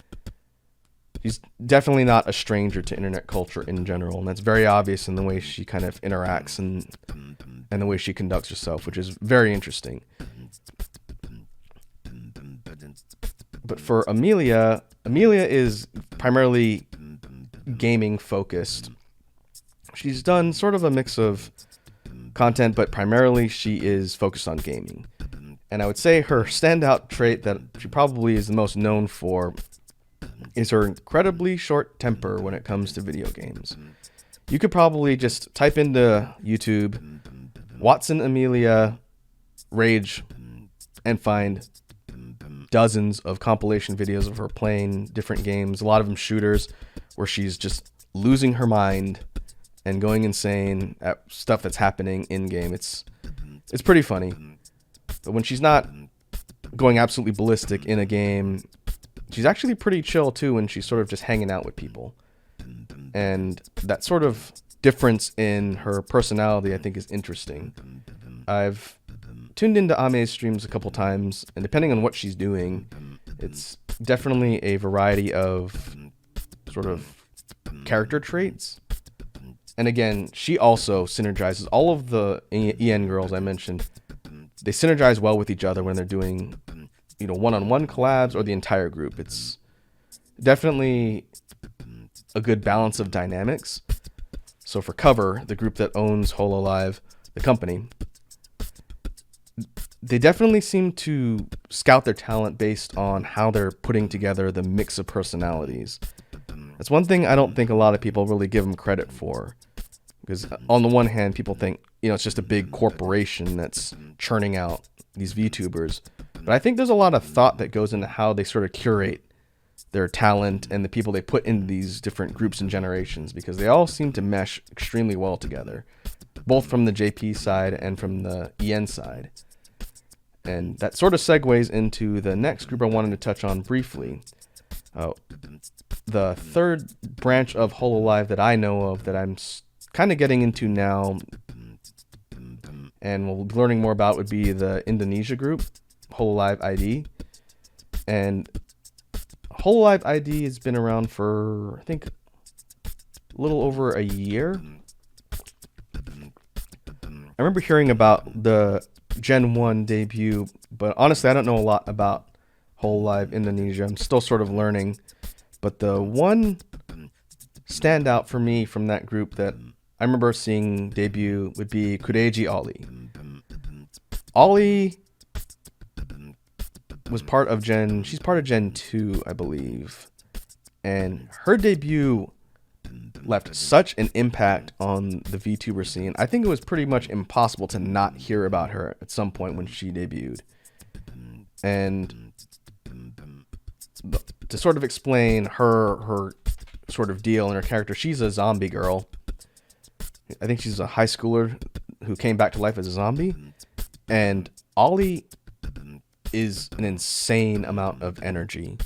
She's definitely not a stranger to internet culture in general, and that's very obvious in the way she kind of interacts and the way she conducts herself, which is very interesting. But for Amelia is primarily gaming focused. She's done sort of a mix of content, but primarily she is focused on gaming. And I would say her standout trait that she probably is the most known for is her incredibly short temper when it comes to video games. You could probably just type into YouTube Watson Amelia Rage and find dozens of compilation videos of her playing different games, a lot of them shooters, where she's just losing her mind and going insane at stuff that's happening in game. It's pretty funny. But when she's not going absolutely ballistic in a game, she's actually pretty chill too when she's sort of just hanging out with people. And that sort of difference in her personality, I think, is interesting. I've tuned into Ame's streams a couple times, and depending on what she's doing, it's definitely a variety of sort of character traits. And again, she also synergizes all of the EN girls I mentioned. They synergize well with each other when they're doing, one-on-one collabs or the entire group. It's definitely a good balance of dynamics. So for Cover, the group that owns Hololive, the company, they definitely seem to scout their talent based on how they're putting together the mix of personalities. That's one thing I don't think a lot of people really give them credit for. Because on the one hand, people think, it's just a big corporation that's churning out these VTubers. But I think there's a lot of thought that goes into how they sort of curate their talent and the people they put into these different groups and generations, because they all seem to mesh extremely well together, both from the JP side and from the EN side. And that sort of segues into the next group I wanted to touch on briefly. the third branch of Hololive that I know of that I'm kind of getting into now, and we'll be learning more about, would be the Indonesia group, Hololive ID. And Hololive ID has been around for, I think, a little over a year. I remember hearing about the Gen 1 debut, but honestly, I don't know a lot about Hololive Indonesia. I'm still sort of learning. But the one standout for me from that group that I remember seeing debut would be Kureji Ollie. Ollie was part of she's part of Gen 2, I believe. And her debut left such an impact on the VTuber scene. I think it was pretty much impossible to not hear about her at some point when she debuted. And to sort of explain her sort of deal and her character, she's a zombie girl. I think she's a high schooler who came back to life as a zombie. And Ollie is an insane amount of energy.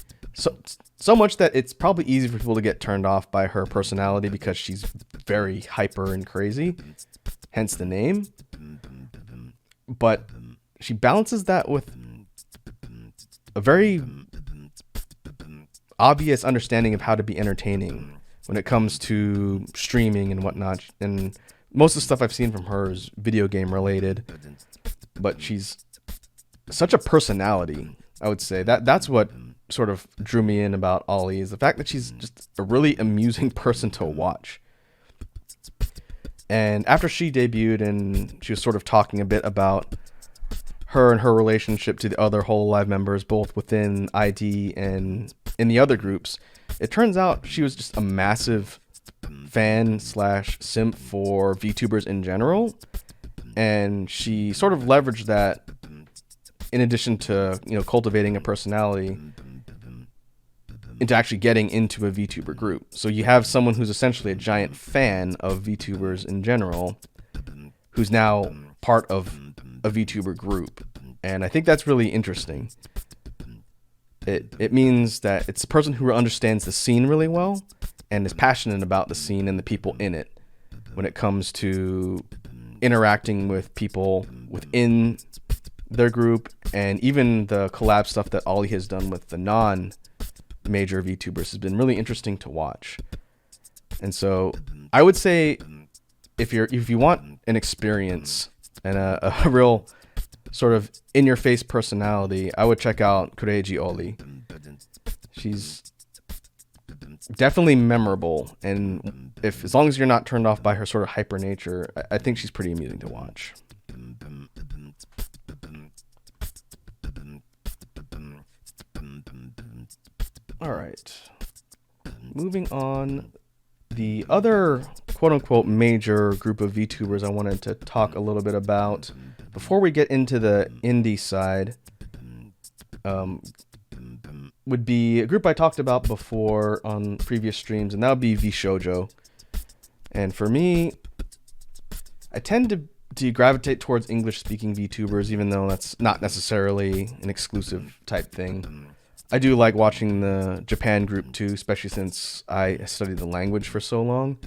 So much that it's probably easy for people to get turned off by her personality because she's very hyper and crazy, hence the name. But she balances that with a very obvious understanding of how to be entertaining when it comes to streaming and whatnot. And most of the stuff I've seen from her is video game related, but she's such a personality. I would say that's what sort of drew me in about Ollie, is the fact that she's just a really amusing person to watch. And after she debuted and she was sort of talking a bit about her and her relationship to the other Hololive members, both within ID and in the other groups, it turns out she was just a massive fan / simp for VTubers in general. And she sort of leveraged that, in addition to, cultivating a personality, into actually getting into a VTuber group. So you have someone who's essentially a giant fan of VTubers in general, who's now part of a VTuber group. And I think that's really interesting. It means that it's a person who understands the scene really well and is passionate about the scene and the people in it when it comes to interacting with people within their group, and even the collab stuff that Ollie has done with the non-major VTubers has been really interesting to watch. And so I would say if you want an experience and a real sort of in-your-face personality, I would check out Kureji Ollie. She's definitely memorable, and as long as you're not turned off by her sort of hyper nature, I think she's pretty amusing to watch. All right. Moving on, the other quote-unquote major group of VTubers I wanted to talk a little bit about before we get into the indie side would be a group I talked about before on previous streams, and that would be VShoujo. And for me, I tend to gravitate towards English-speaking VTubers, even though that's not necessarily an exclusive type thing. I do like watching the Japan group too, especially since I studied the language for so long.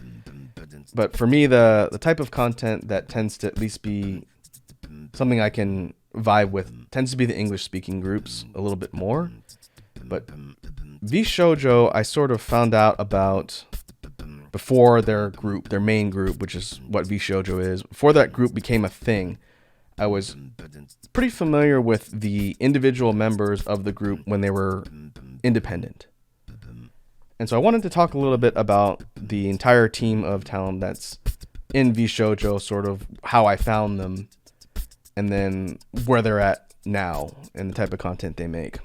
But for me, the type of content that tends to at least be something I can vibe with tends to be the English-speaking groups a little bit more. But VShoujo, I sort of found out about before their main group, which is what VShoujo is. Before that group became a thing, I was pretty familiar with the individual members of the group when they were independent. And so I wanted to talk a little bit about the entire team of talent that's in VShoujo, sort of how I found them, and then where they're at now and the type of content they make.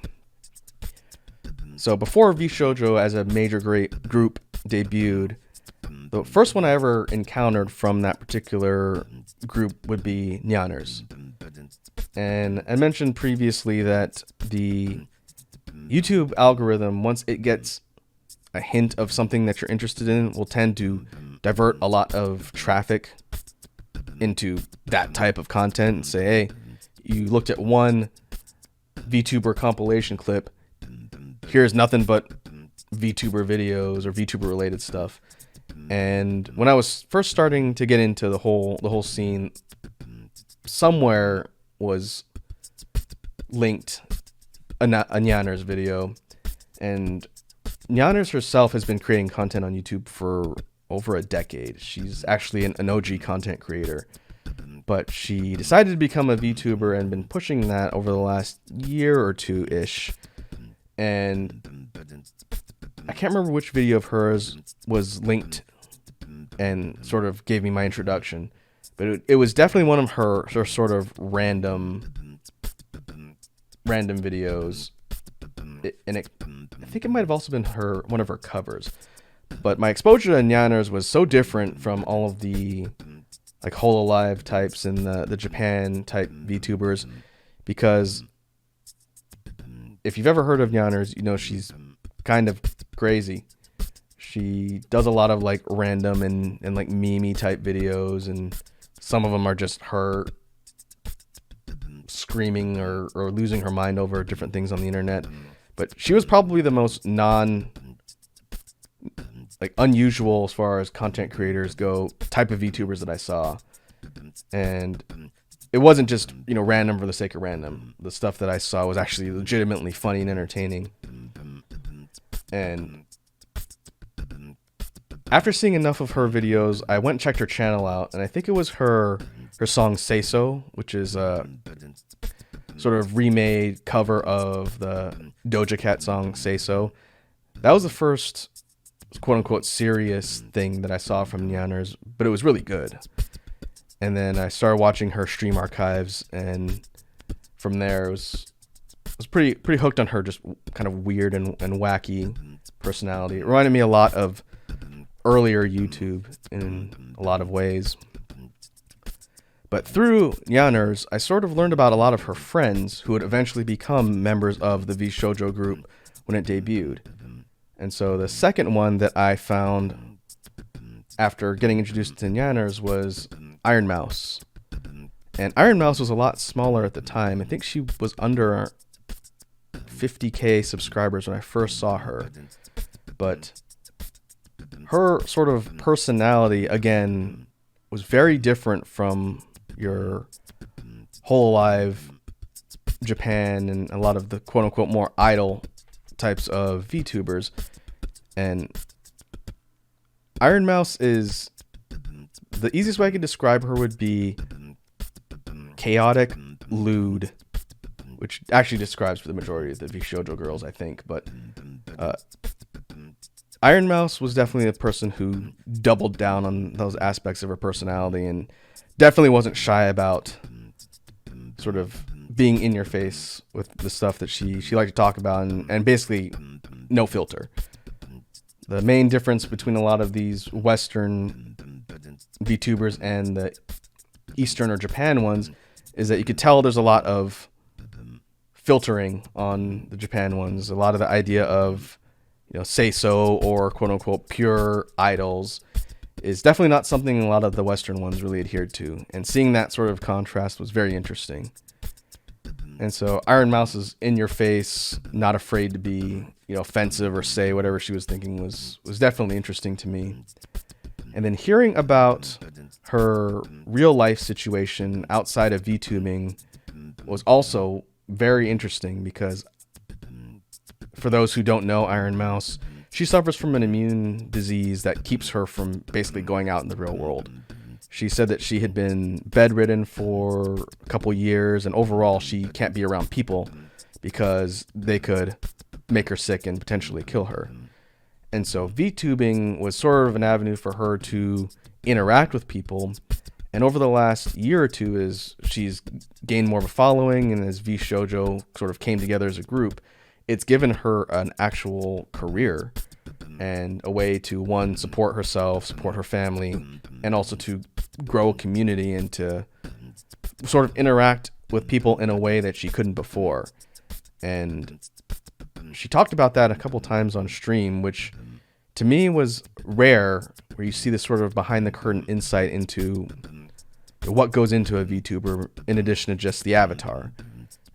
So before VShoujo as a major group debuted, the first one I ever encountered from that particular group would be Nyaners. And I mentioned previously that the YouTube algorithm, once it gets a hint of something that you're interested in, will tend to divert a lot of traffic into that type of content and say, hey, you looked at one VTuber compilation clip, here's nothing but VTuber videos or VTuber related stuff. And when I was first starting to get into the whole scene, somewhere was linked a Nyanner's video, and Nyanner's herself has been creating content on YouTube for over a decade. She's actually an OG content creator, but she decided to become a VTuber and been pushing that over the last year or two-ish. And I can't remember which video of hers was linked and sort of gave me my introduction, but it was definitely one of her sort of random videos. I think it might have also been one of her covers. But my exposure to Nyanner's was so different from all of the like Hololive types and the Japan type VTubers, because if you've ever heard of Nyanner's, you know she's kind of crazy. She does a lot of like random and like meme type videos, and some of them are just her screaming or losing her mind over different things on the internet. But she was probably the most unusual as far as content creators go type of VTubers that I saw. And it wasn't just, random for the sake of random. The stuff that I saw was actually legitimately funny and entertaining. And after seeing enough of her videos, I went and checked her channel out, and I think it was her song Say So, which is a sort of remade cover of the Doja Cat song Say So. That was the first quote-unquote serious thing that I saw from Nyanner's, but it was really good. And then I started watching her stream archives, and from there I was pretty hooked on her just kind of weird and wacky personality. It reminded me a lot of earlier YouTube in a lot of ways. But through Nyanner's, I sort of learned about a lot of her friends who would eventually become members of the VShojo group when it debuted. And so the second one that I found after getting introduced to Nyanner's was Iron Mouse. And Iron Mouse was a lot smaller at the time. I think she was under 50k subscribers when I first saw her. But her sort of personality, again, was very different from your Hololive Japan and a lot of the quote-unquote more idol types of VTubers. And Iron Mouse is, the easiest way I can describe her would be chaotic, lewd, which actually describes the majority of the VShojo girls, I think. But Iron Mouse was definitely a person who doubled down on those aspects of her personality and definitely wasn't shy about sort of being in your face with the stuff that she liked to talk about, and basically no filter. The main difference between a lot of these Western VTubers and the Eastern or Japan ones is that you could tell there's a lot of filtering on the Japan ones. A lot of the idea of say so or quote unquote pure idols is definitely not something a lot of the Western ones really adhered to. And seeing that sort of contrast was very interesting. And so Iron Mouse is in your face, not afraid to be, offensive or say whatever she was thinking was definitely interesting to me. And then hearing about her real life situation outside of VTubing was also very interesting, because for those who don't know Iron Mouse, she suffers from an immune disease that keeps her from basically going out in the real world. She said that she had been bedridden for a couple years, and overall she can't be around people because they could make her sick and potentially kill her. And so VTubing was sort of an avenue for her to interact with people. And over the last year or two, as she's gained more of a following and as VShojo sort of came together as a group, it's given her an actual career and a way to, one, support herself, support her family, and also to grow a community and to sort of interact with people in a way that she couldn't before. And she talked about that a couple times on stream, which to me was rare, where you see this sort of behind the curtain insight into what goes into a VTuber in addition to just the avatar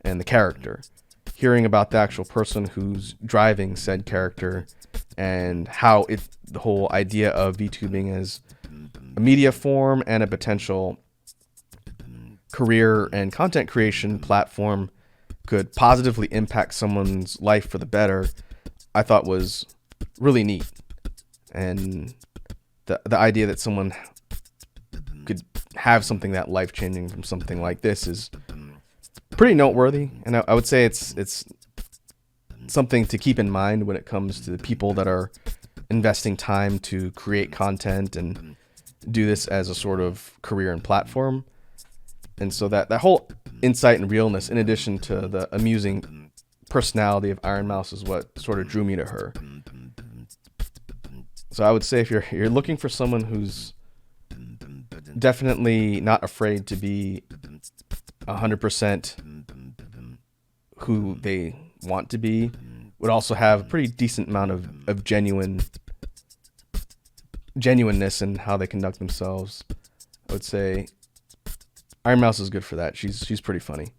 and the character. Hearing about the actual person who's driving said character and how the whole idea of VTubing as a media form and a potential career and content creation platform could positively impact someone's life for the better, I thought was really neat. And the idea that someone could have something that life-changing from something like this is pretty noteworthy. And I would say it's something to keep in mind when it comes to the people that are investing time to create content and do this as a sort of career and platform. And so that whole insight and realness, in addition to the amusing personality of Iron Mouse, is what sort of drew me to her. So I would say if you're looking for someone who's definitely not afraid to be 100% who they want to be, would also have a pretty decent amount of genuineness in how they conduct themselves, I would say Iron Mouse is good for that. She's pretty funny.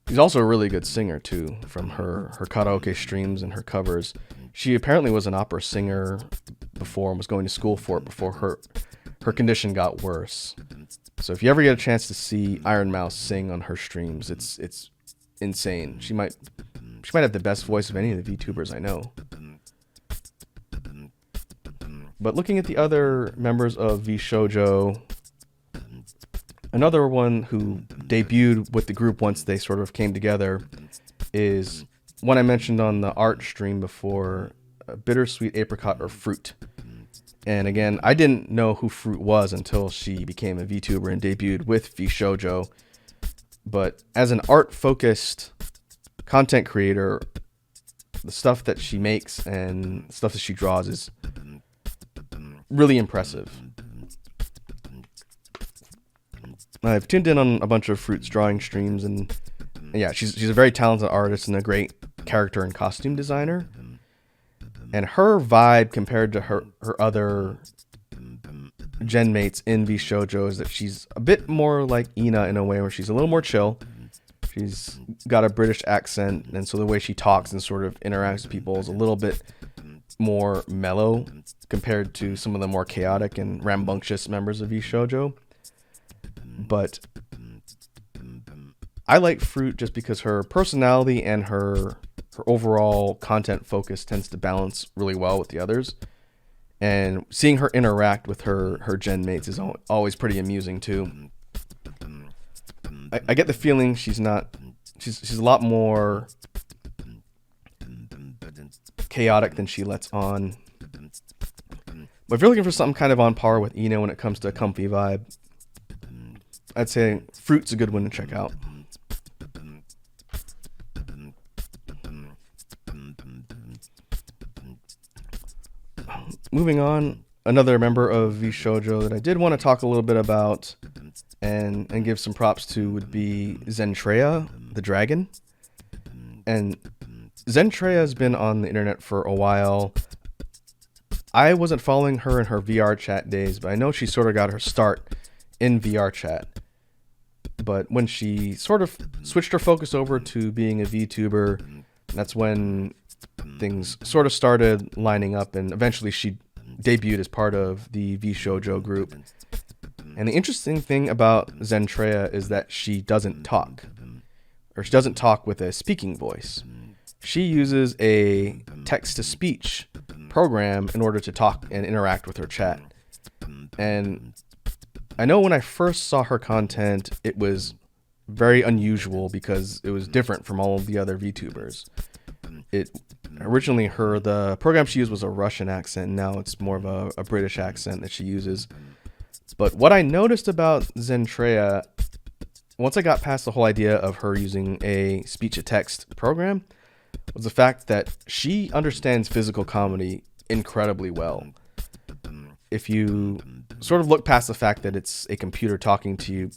She's also a really good singer too, from her karaoke streams and her covers. She apparently was an opera singer before and was going to school for it before her condition got worse. So if you ever get a chance to see Iron Mouse sing on her streams, it's insane. She might have the best voice of any of the VTubers I know. But looking at the other members of VShojo, another one who debuted with the group once they sort of came together is one I mentioned on the art stream before, Bittersweet Apricot or Fruit. And again, I didn't know who Fruit was until she became a VTuber and debuted with VShojo. But as an art-focused content creator, the stuff that she makes and stuff that she draws is really impressive. I've tuned in on a bunch of Fruit's drawing streams, and yeah, she's a very talented artist and a great character and costume designer. And her vibe compared to her other gen mates in VShojo is that she's a bit more like Ina in a way, where she's a little more chill. She's got a British accent, and so the way she talks and sort of interacts with people is a little bit more mellow compared to some of the more chaotic and rambunctious members of VShojo. But I like Fruit just because her personality and her overall content focus tends to balance really well with the others. And seeing her interact with her gen mates is always pretty amusing too. I get the feeling she's a lot more chaotic than she lets on. But if you're looking for something kind of on par with Ina when it comes to a comfy vibe, I'd say Fruit's a good one to check out. Moving on, another member of VShojo that I did want to talk a little bit about and give some props to would be Zentreya, the dragon. And Zentreya has been on the internet for a while. I wasn't following her in her VR chat days, but I know she sort of got her start in VR chat. But when she sort of switched her focus over to being a VTuber, that's when things sort of started lining up, and eventually she debuted as part of the VShojo group. And the interesting thing about Zentreya is that she doesn't talk, or she doesn't talk with a speaking voice. She uses a text-to-speech program in order to talk and interact with her chat. And I know when I first saw her content, it was very unusual because it was different from all of the other VTubers. Originally, the program she used was a Russian accent. Now it's more of a British accent that she uses. But what I noticed about Zentreya, once I got past the whole idea of her using a speech-to-text program, was the fact that she understands physical comedy incredibly well. If you sort of look past the fact that it's a computer talking to you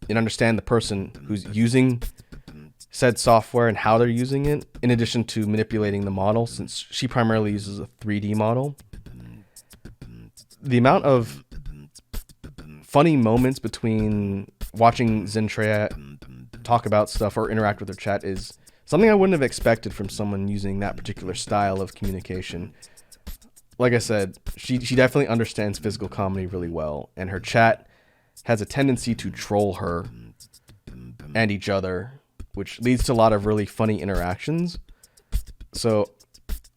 and understand the person who's using said software and how they're using it, in addition to manipulating the model, since she primarily uses a 3D model, the amount of funny moments between watching Zentreya talk about stuff or interact with her chat is something I wouldn't have expected from someone using that particular style of communication. Like I said, she definitely understands physical comedy really well, and her chat has a tendency to troll her and each other, which leads to a lot of really funny interactions. So,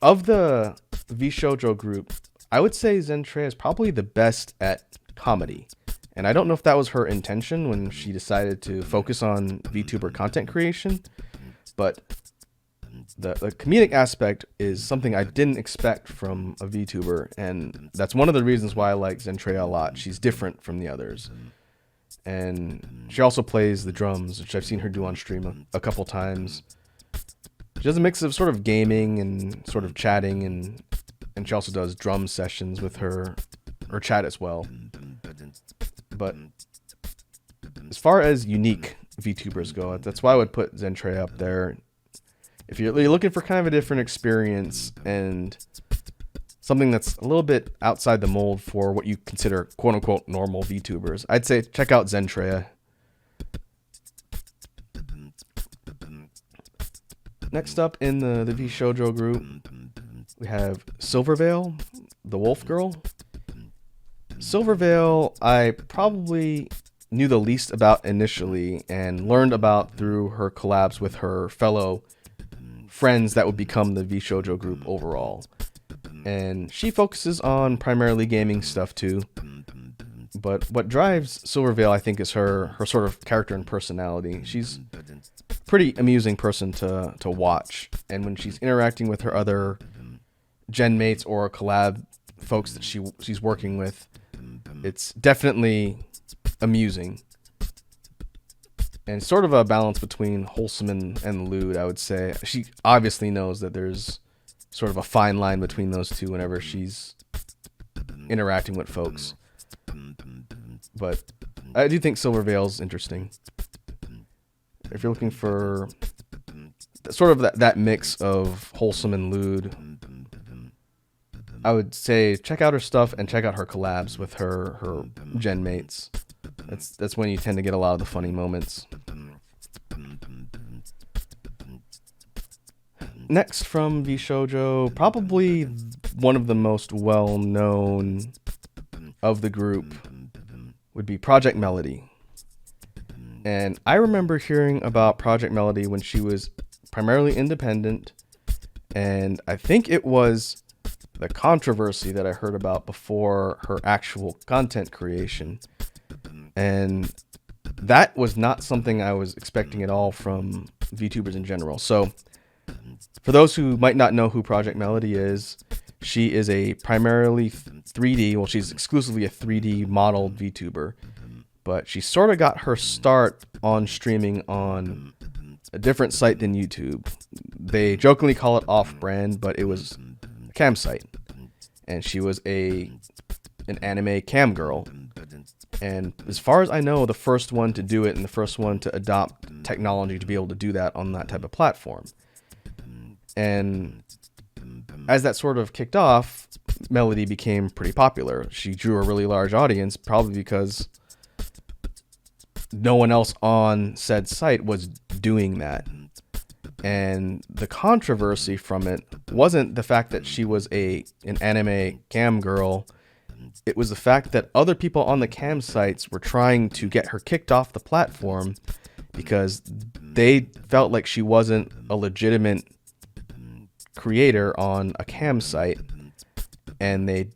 of the VShojo group, I would say Zentreya is probably the best at comedy. And I don't know if that was her intention when she decided to focus on VTuber content creation, but the comedic aspect is something I didn't expect from a VTuber, and that's one of the reasons why I like Zentreya a lot. She's different from the others. And she also plays the drums, which I've seen her do on stream a couple times. She does a mix of sort of gaming and sort of chatting, and she also does drum sessions with her chat as well. But as far as unique VTubers go, that's why I would put Zentreya up there. If you're looking for kind of a different experience and something that's a little bit outside the mold for what you consider quote-unquote normal VTubers, I'd say check out Zentreya. Next up in the VShojo group, we have Silverveil, the Wolf Girl. Silverveil, I probably knew the least about initially and learned about through her collabs with her fellow friends that would become the VShojo group overall. And she focuses on primarily gaming stuff too. But what drives Silverveil, I think, is her sort of character and personality. She's a pretty amusing person to watch. And when she's interacting with her other gen mates or collab folks that she's working with, it's definitely amusing. And sort of a balance between wholesome and lewd, I would say. She obviously knows that there's sort of a fine line between those two whenever she's interacting with folks. But I do think Silverveil's interesting. If you're looking for sort of that mix of wholesome and lewd, I would say check out her stuff and check out her collabs with her gen mates. That's when you tend to get a lot of the funny moments. Next from VShojo, probably one of the most well-known of the group would be Project Melody. And I remember hearing about Project Melody when she was primarily independent, and I think it was the controversy that I heard about before her actual content creation. And that was not something I was expecting at all from VTubers in general. So for those who might not know who Project Melody is, she is a primarily 3D, well, she's exclusively a 3D modeled VTuber, but she sort of got her start on streaming on a different site than YouTube. They jokingly call it off-brand, but it was a cam site, and she was an anime cam girl. And as far as I know, the first one to do it and the first one to adopt technology to be able to do that on that type of platform. And as that sort of kicked off, Melody became pretty popular. She drew a really large audience, probably because no one else on said site was doing that. And the controversy from it wasn't the fact that she was an anime cam girl. It was the fact that other people on the cam sites were trying to get her kicked off the platform because they felt like she wasn't a legitimate creator on a cam site, and they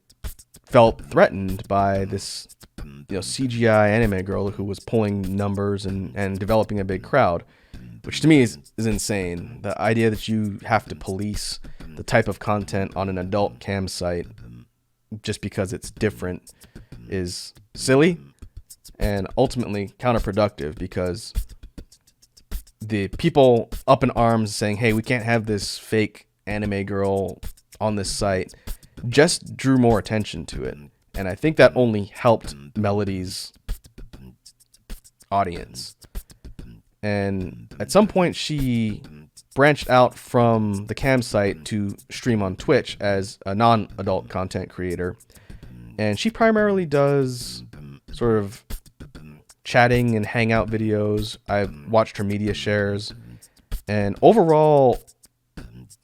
felt threatened by this CGI anime girl who was pulling numbers and developing a big crowd, which to me is insane. The idea that you have to police the type of content on an adult cam site just because it's different is silly and ultimately counterproductive, because the people up in arms saying, hey, we can't have this fake anime girl on this site, just drew more attention to it. And I think that only helped Melody's audience. And at some point she branched out from the cam site to stream on Twitch as a non-adult content creator. And she primarily does sort of chatting and hangout videos. I've watched her media shares. And overall,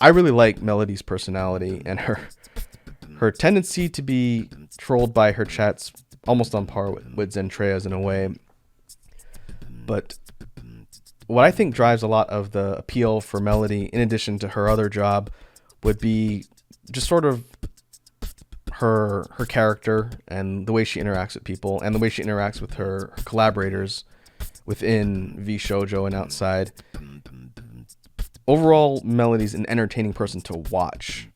I really like Melody's personality, and her tendency to be trolled by her chats almost on par with Zentrea's in a way. But what I think drives a lot of the appeal for Melody, in addition to her other job, would be just sort of her character and the way she interacts with people and the way she interacts with her collaborators within VShojo and outside. Overall, Melody's an entertaining person to watch.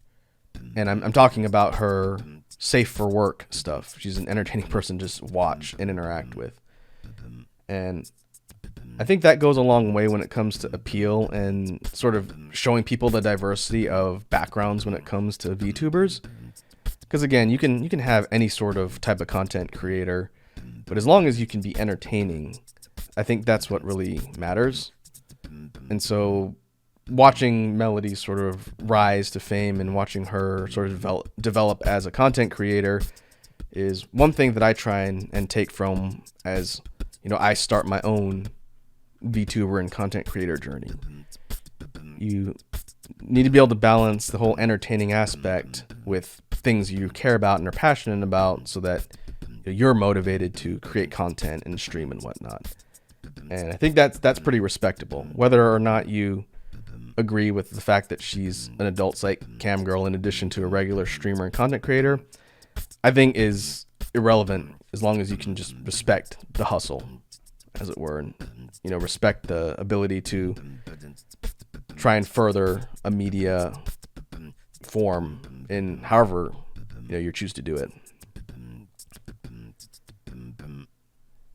And I'm talking about her safe for work stuff. She's an entertaining person to just watch and interact with. And I think that goes a long way when it comes to appeal and sort of showing people the diversity of backgrounds when it comes to VTubers. Because again, you can have any sort of type of content creator, but as long as you can be entertaining, I think that's what really matters. And so watching Melody sort of rise to fame and watching her sort of develop as a content creator is one thing that I try and take from as, I start my own VTuber and content creator journey. You need to be able to balance the whole entertaining aspect with things you care about and are passionate about so that you're motivated to create content and stream and whatnot. And I think that's pretty respectable. Whether or not you agree with the fact that she's an adult site cam girl in addition to a regular streamer and content creator, I think is irrelevant as long as you can just respect the hustle, as it were, and respect the ability to try and further a media form in however you choose to do it.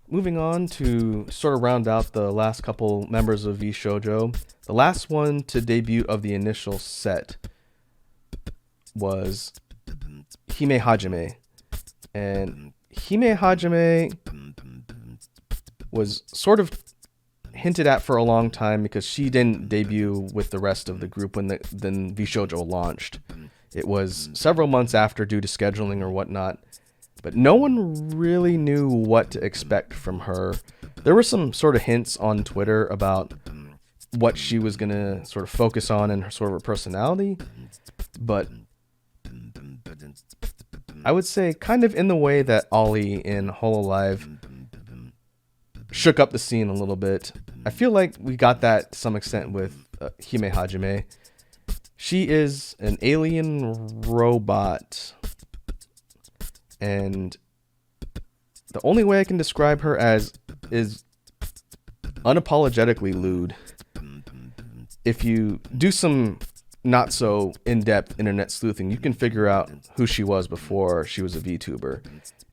Moving on to sort of round out the last couple members of VShojo, the last one to debut of the initial set was Hime Hajime. And Hime Hajime was sort of hinted at for a long time because she didn't debut with the rest of the group when then VShojo launched. It was several months after due to scheduling or whatnot, but no one really knew what to expect from her. There were some sort of hints on Twitter about what she was going to sort of focus on and her sort of her personality, but I would say kind of in the way that Ollie in Hololive shook up the scene a little bit. I feel like we got that to some extent with Hime Hajime. She is an alien robot, and the only way I can describe her as is unapologetically lewd. If you do some not so in-depth internet sleuthing, you can figure out who she was before she was a VTuber.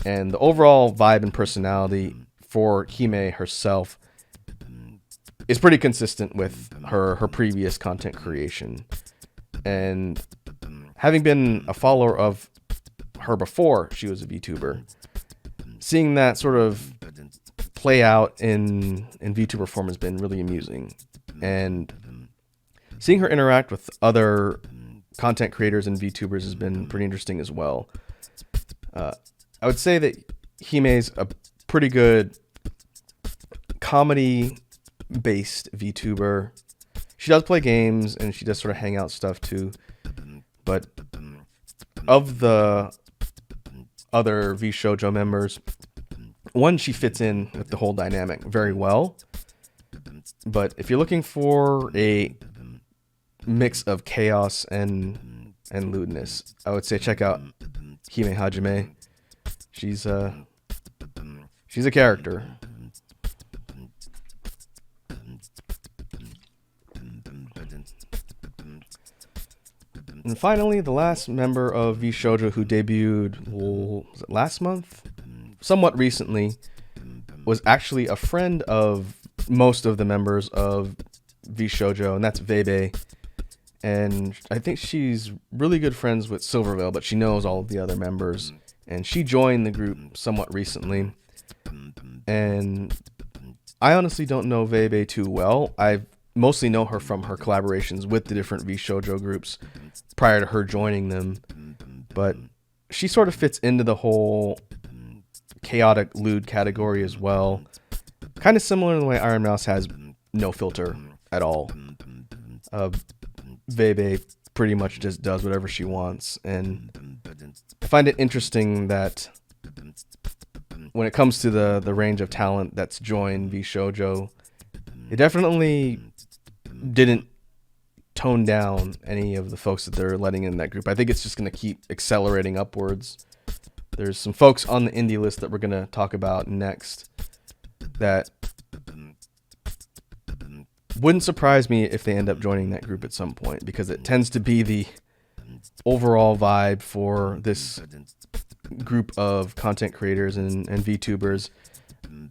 And the overall vibe and personality for Hime herself is pretty consistent with her previous content creation. And having been a follower of her before she was a VTuber, seeing that sort of play out in VTuber form has been really amusing. And seeing her interact with other content creators and VTubers has been pretty interesting as well. I would say that Hime's a pretty good comedy-based VTuber. She does play games and she does sort of hangout stuff too. But of the other VShojo members, one, she fits in with the whole dynamic very well. But if you're looking for a mix of chaos and lewdness, I would say check out Hime Hajime. She's a character. And finally, the last member of VShojo who debuted, was it last month? Somewhat recently, was actually a friend of most of the members of VShojo, and that's Vebe. And I think she's really good friends with Silverveil, but she knows all of the other members. And she joined the group somewhat recently. And I honestly don't know Vebe too well. I mostly know her from her collaborations with the different VShojo groups prior to her joining them. But she sort of fits into the whole chaotic lewd category as well. Kind of similar in the way Iron Mouse has no filter at all. Vebe pretty much just does whatever she wants, and I find it interesting that when it comes to the range of talent that's joined VShojo, it definitely didn't tone down any of the folks that they're letting in that group. I think it's just going to keep accelerating upwards. There's some folks on the indie list that we're going to talk about next that wouldn't surprise me if they end up joining that group at some point, because it tends to be the overall vibe for this group of content creators and VTubers.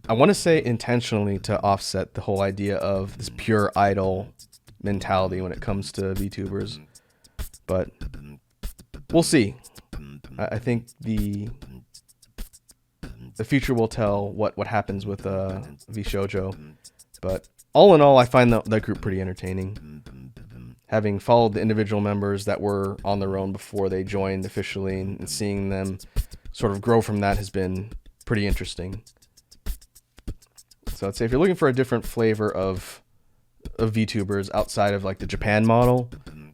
I want to say intentionally to offset the whole idea of this pure idol mentality when it comes to VTubers, but we'll see. I think the future will tell what happens with VShojo, but all in all, I find that group pretty entertaining. Having followed the individual members that were on their own before they joined officially, and seeing them sort of grow from that has been pretty interesting. So I'd say if you're looking for a different flavor of VTubers outside of like the Japan model,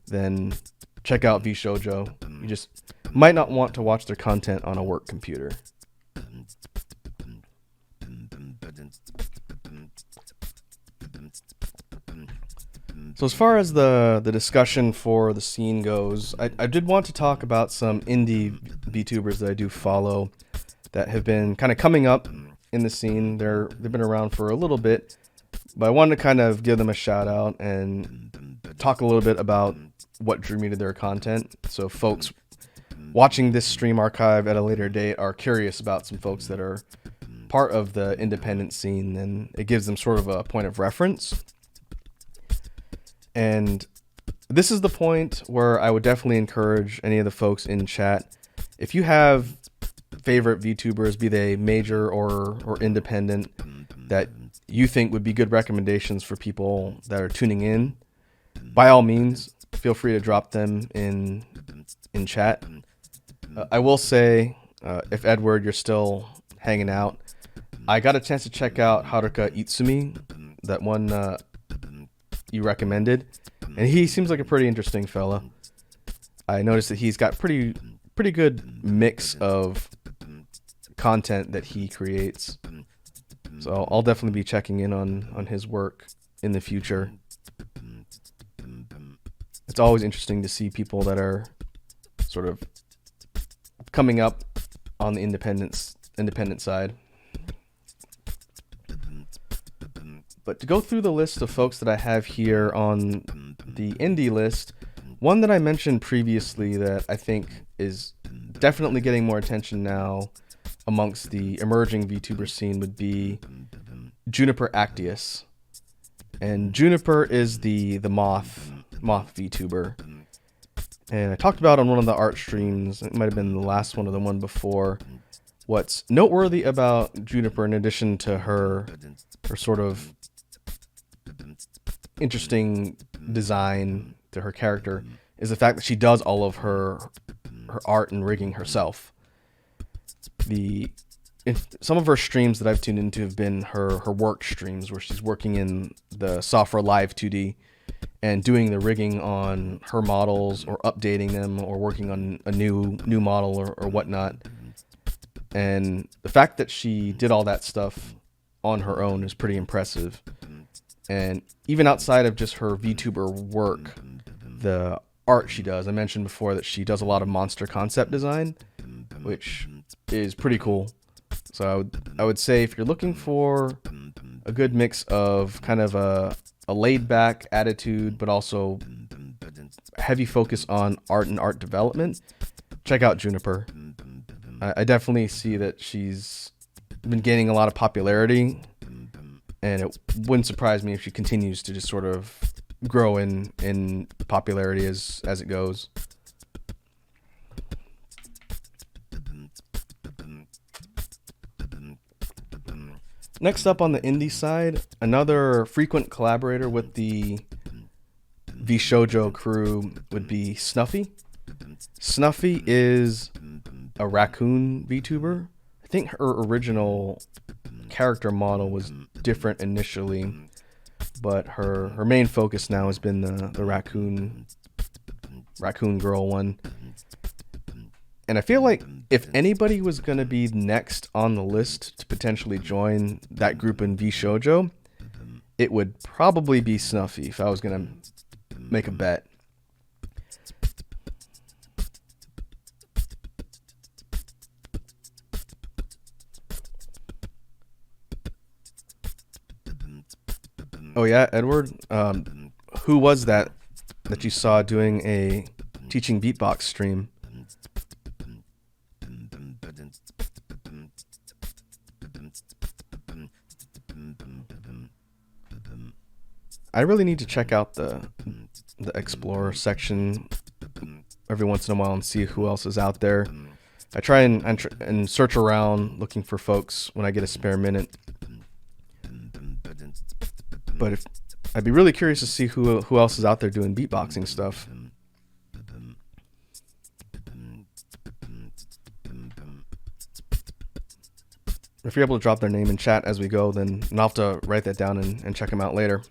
then check out VShojo. You just might not want to watch their content on a work computer. So as far as the discussion for the scene goes, I did want to talk about some indie VTubers that I do follow that have been kind of coming up in the scene. They've been around for a little bit, but I wanted to kind of give them a shout out and talk a little bit about what drew me to their content. So folks watching this stream archive at a later date are curious about some folks that are part of the independent scene, and it gives them sort of a point of reference. And this is the point where I would definitely encourage any of the folks in chat, if you have favorite VTubers, be they major or independent, that you think would be good recommendations for people that are tuning in, by all means, feel free to drop them in chat. I will say, if Edward, you're still hanging out, I got a chance to check out Haruka Itsumi, that one you recommended, and he seems like a pretty interesting fella. I noticed that he's got pretty good mix of content that he creates, so I'll definitely be checking in on his work in the future. It's always interesting to see people that are sort of coming up on the independent side. But to go through the list of folks that I have here on the indie list, one that I mentioned previously that I think is definitely getting more attention now amongst the emerging VTuber scene would be Juniper Actius. And Juniper is the moth VTuber. And I talked about on one of the art streams, it might have been the last one or the one before, what's noteworthy about Juniper, in addition to her sort of interesting design to her character, is the fact that she does all of her art and rigging herself. Some of her streams that I've tuned into have been her work streams, where she's working in the software Live 2D and doing the rigging on her models, or updating them, or working on a new model or whatnot. And the fact that she did all that stuff on her own is pretty impressive. And even outside of just her VTuber work, the art she does, I mentioned before that she does a lot of monster concept design, which is pretty cool. So I would say if you're looking for a good mix of kind of a laid back attitude, but also heavy focus on art and art development, check out Juniper. I definitely see that she's been gaining a lot of popularity, and it wouldn't surprise me if she continues to just sort of grow in popularity as it goes. Next up on the indie side, another frequent collaborator with the VShojo crew would be Snuffy. Snuffy is a raccoon VTuber. I think her original character model was different initially, but her main focus now has been the raccoon girl one. And I feel like if anybody was going to be next on the list to potentially join that group in VShojo, it would probably be Snuffy if I was going to make a bet. Oh yeah, Edward, who was that you saw doing a teaching beatbox stream? I really need to check out the Explorer section every once in a while and see who else is out there. I try and search around looking for folks when I get a spare minute. But I'd be really curious to see who else is out there doing beatboxing stuff. If you're able to drop their name in chat as we go, then I'll have to write that down and check them out later.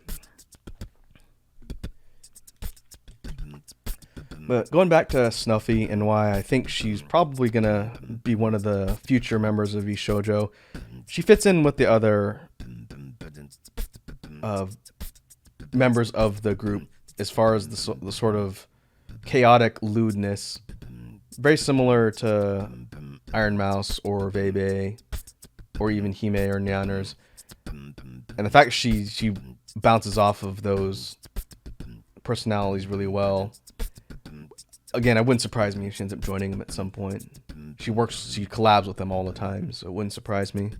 But going back to Snuffy and why I think she's probably going to be one of the future members of VShojo, she fits in with the other members of the group as far as the sort of chaotic lewdness. Very similar to Iron Mouse or Vebe or even Hime or Nyanners. And the fact she bounces off of those personalities really well. Again, it wouldn't surprise me if she ends up joining them at some point. She collabs with them all the time, so it wouldn't surprise me.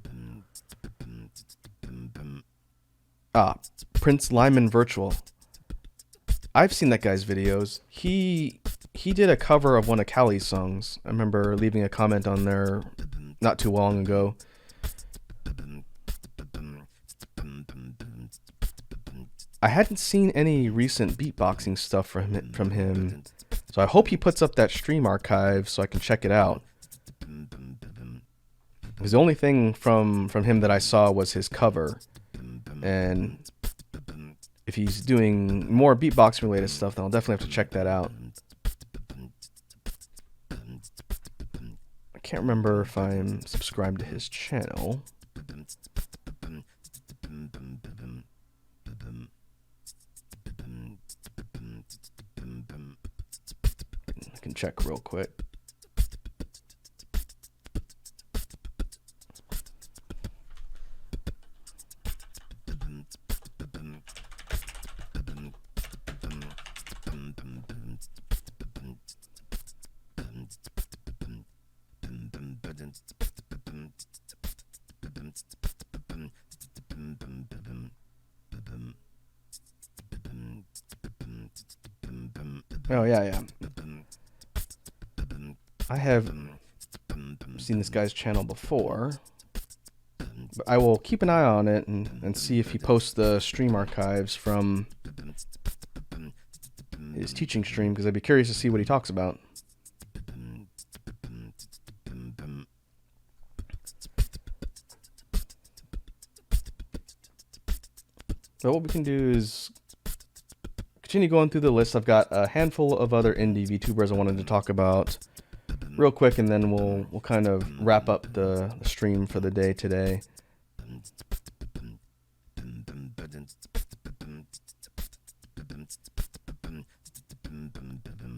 Prince Lyman Virtual. I've seen that guy's videos. He did a cover of one of Callie's songs. I remember leaving a comment on there not too long ago. I hadn't seen any recent beatboxing stuff from him, so I hope he puts up that stream archive so I can check it out. Because the only thing from him that I saw was his cover, and if he's doing more beatboxing related stuff, then I'll definitely have to check that out. I can't remember if I'm subscribed to his channel. I can check real quick. Oh, yeah. I have seen this guy's channel before, but I will keep an eye on it and see if he posts the stream archives from his teaching stream, because I'd be curious to see what he talks about. So what we can do is continue going through the list. I've got a handful of other indie VTubers I wanted to talk about real quick, and then we'll kind of wrap up the stream for the day today.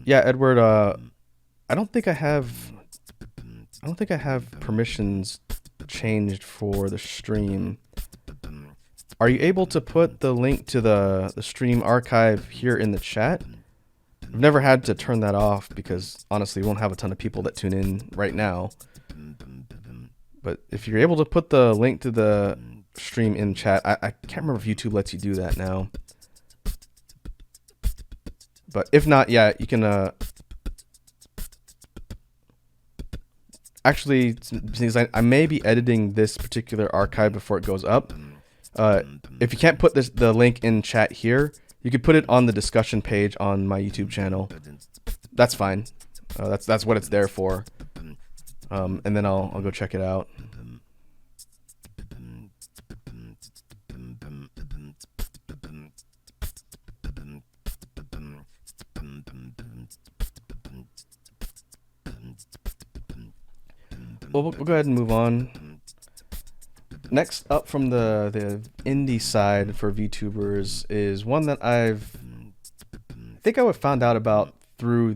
Yeah, Edward, I don't think I have permissions changed for the stream. Are you able to put the link to the stream archive here in the chat? I've never had to turn that off because honestly we won't have a ton of people that tune in right now. But if you're able to put the link to the stream in chat, I can't remember if YouTube lets you do that now. But if not, yeah, you can actually, since I may be editing this particular archive before it goes up. If you can't put the link in chat here, you could put it on the discussion page on my YouTube channel. That's fine. That's what it's there for. And then I'll go check it out. we'll go ahead and move on. Next up from the indie side for VTubers is one that I think I found out about through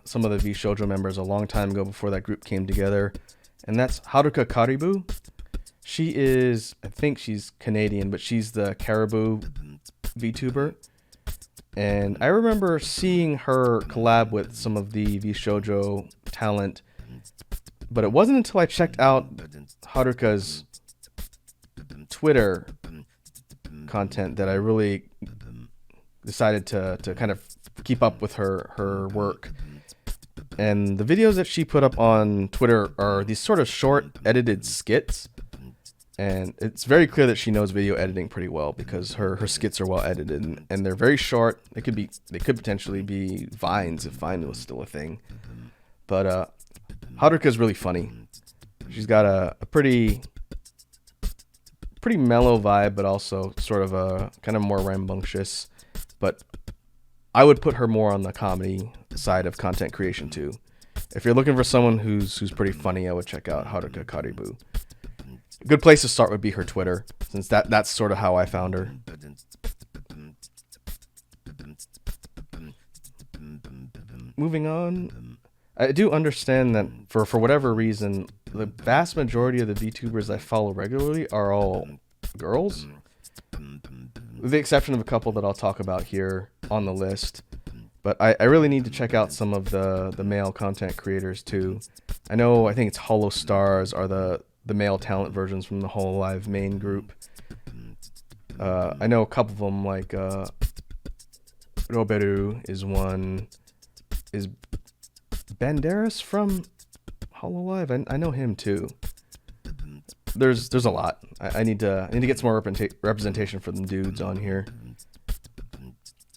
some of the VShojo members a long time ago before that group came together, and that's Haruka Karibu. I think she's Canadian, but she's the Caribou VTuber. And I remember seeing her collab with some of the VShojo talent, but it wasn't until I checked out Haruka's Twitter content that I really decided to kind of keep up with her work. And the videos that she put up on Twitter are these sort of short edited skits, and it's very clear that she knows video editing pretty well because her skits are well edited, and they're very short. They could potentially be Vines if Vine was still a thing. But Haruka's really funny. She's got a pretty mellow vibe, but also sort of a kind of more rambunctious. But I would put her more on the comedy side of content creation too. If you're looking for someone who's pretty funny, I would check out Haruka Karibu. A good place to start would be her Twitter, since that's sort of how I found her. Moving on, I do understand that for whatever reason, the vast majority of the VTubers I follow regularly are all girls, with the exception of a couple that I'll talk about here on the list. But I really need to check out some of the male content creators too. I think it's Hollow Stars are the male talent versions from the Hololive main group. I know a couple of them, like Roberu is one. Is Banderas from Hololive? I know him too. There's a lot. I need to get some more representation for them dudes on here.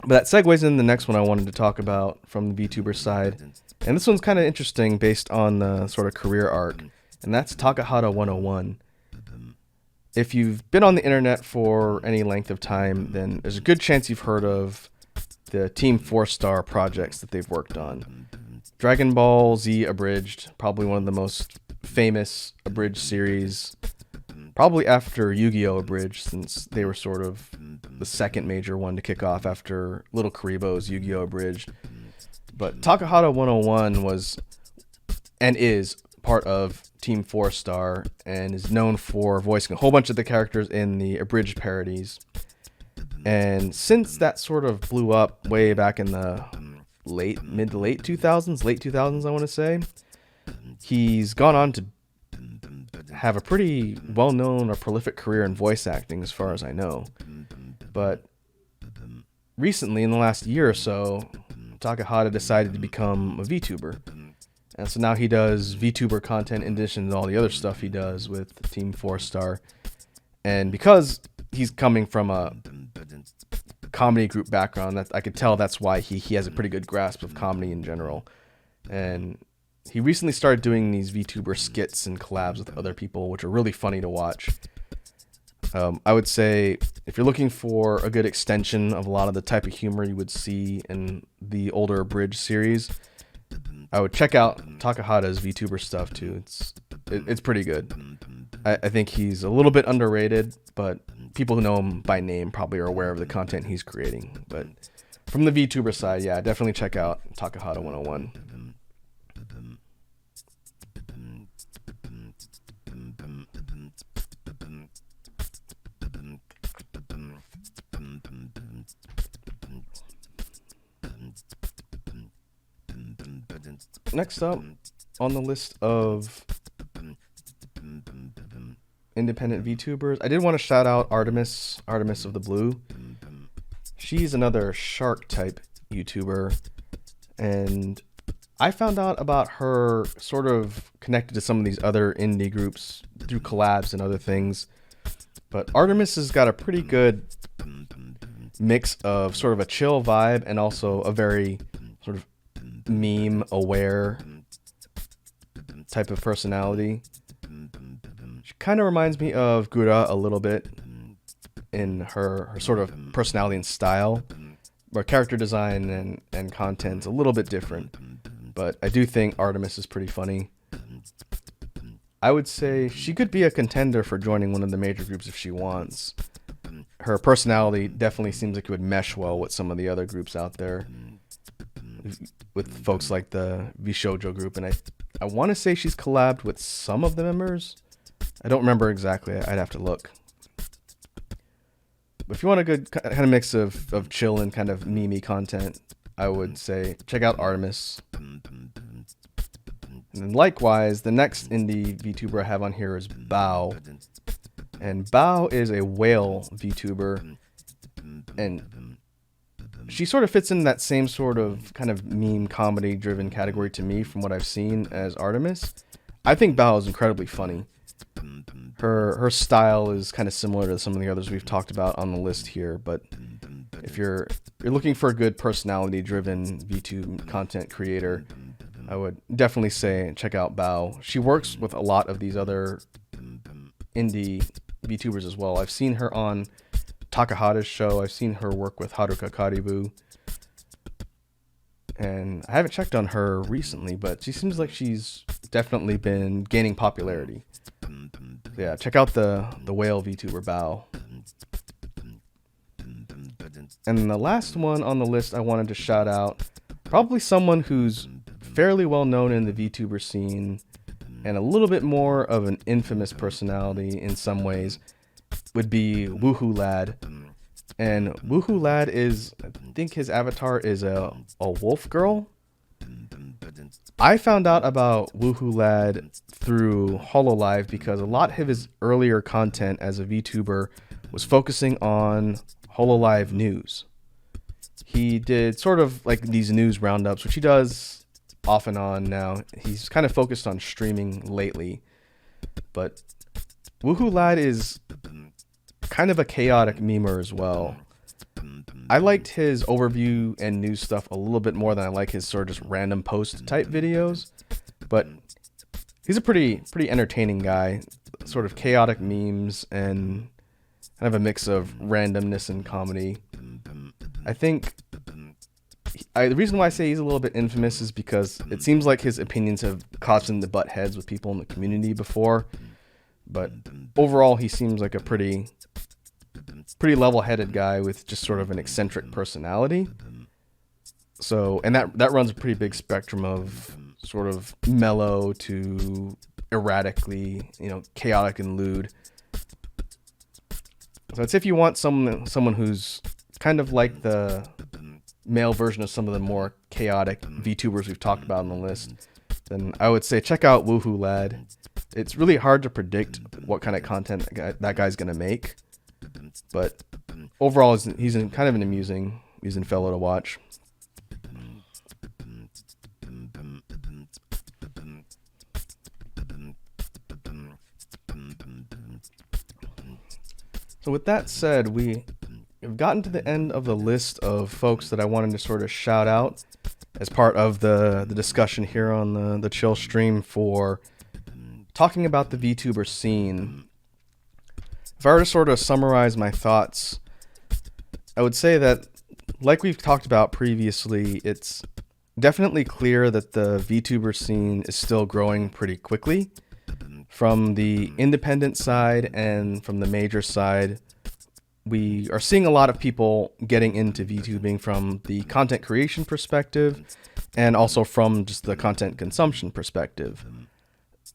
But that segues in the next one I wanted to talk about from the VTuber side. And this one's kind of interesting based on the sort of career arc. And that's Takahata 101. If you've been on the internet for any length of time, then there's a good chance you've heard of the Team 4-Star projects that they've worked on. Dragon Ball Z Abridged, probably one of the most famous Abridged series, probably after Yu-Gi-Oh! Abridged, since they were sort of the second major one to kick off after Little Karibo's Yu-Gi-Oh! Abridged. But Takahata 101 was and is part of Team 4-Star and is known for voicing a whole bunch of the characters in the Abridged parodies. And since that sort of blew up way back in the mid to late 2000s, I want to say, he's gone on to have a pretty well-known or prolific career in voice acting, as far as I know. But recently, in the last year or so, Takahata decided to become a VTuber. And so now he does VTuber content in addition to all the other stuff he does with Team 4-Star. And because he's coming from a comedy group background, that I could tell that's why he has a pretty good grasp of comedy in general. And he recently started doing these VTuber skits and collabs with other people, which are really funny to watch. I would say if you're looking for a good extension of a lot of the type of humor you would see in the older Abridged series, I would check out Takahata's VTuber stuff too. It's pretty good. I think he's a little bit underrated, but people who know him by name probably are aware of the content he's creating. But from the VTuber side, yeah, definitely check out Takahata 101. Next up on the list of independent VTubers, I did want to shout out Artemis of the Blue. She's another shark type YouTuber, and I found out about her sort of connected to some of these other indie groups through collabs and other things. But Artemis has got a pretty good mix of sort of a chill vibe and also a very sort of meme aware type of personality. She kind of reminds me of Gura a little bit in her sort of personality and style, where character design and content's a little bit different. But I do think Artemis is pretty funny. I would say she could be a contender for joining one of the major groups if she wants. Her personality definitely seems like it would mesh well with some of the other groups out there, with folks like the Vshoujo group, and I want to say she's collabed with some of the members. I don't remember exactly. I'd have to look. But if you want a good kind of mix of chill and kind of meme content, I would say check out Artemis. And likewise, the next indie VTuber I have on here is Bao. And Bao is a whale VTuber. And she sort of fits in that same sort of kind of meme comedy driven category to me from what I've seen as Artemis. I think Bao is incredibly funny. Her style is kind of similar to some of the others we've talked about on the list here, but if you're looking for a good personality driven VTube content creator, I would definitely say check out Bao. She works with a lot of these other indie VTubers as well. I've seen her on Takahata's show. I've seen her work with Haruka Karibu. And I haven't checked on her recently, but she seems like she's definitely been gaining popularity. So yeah, check out the whale VTuber Bao. And the last one on the list I wanted to shout out, probably someone who's fairly well known in the VTuber scene and a little bit more of an infamous personality in some ways, would be Woohoo Lad. And Woohoo Lad is, I think his avatar is a wolf girl. I found out about Woohoo Lad through HoloLive because a lot of his earlier content as a VTuber was focusing on HoloLive news. He did sort of like these news roundups, which he does off and on now. He's kind of focused on streaming lately. But Woohoo Lad is kind of a chaotic memer as well. I liked his overview and news stuff a little bit more than I like his sort of just random post type videos. But he's a pretty entertaining guy. Sort of chaotic memes and kind of a mix of randomness and comedy. I think the reason why I say he's a little bit infamous is because it seems like his opinions have caused him to butt heads with people in the community before. But overall, he seems like a pretty level-headed guy with just sort of an eccentric personality. So, and that runs a pretty big spectrum of sort of mellow to erratically, chaotic and lewd. So I'd say if you want someone who's kind of like the male version of some of the more chaotic VTubers we've talked about on the list, then I would say check out Woohoo Lad. It's really hard to predict what kind of content that guy's going to make. But overall, he's kind of an amusing fellow to watch. So with that said, we've gotten to the end of the list of folks that I wanted to sort of shout out as part of the discussion here on the chill stream for talking about the VTuber scene. If I were to sort of summarize my thoughts, I would say that, like we've talked about previously, it's definitely clear that the VTuber scene is still growing pretty quickly. From the independent side and from the major side, we are seeing a lot of people getting into VTubing from the content creation perspective and also from just the content consumption perspective.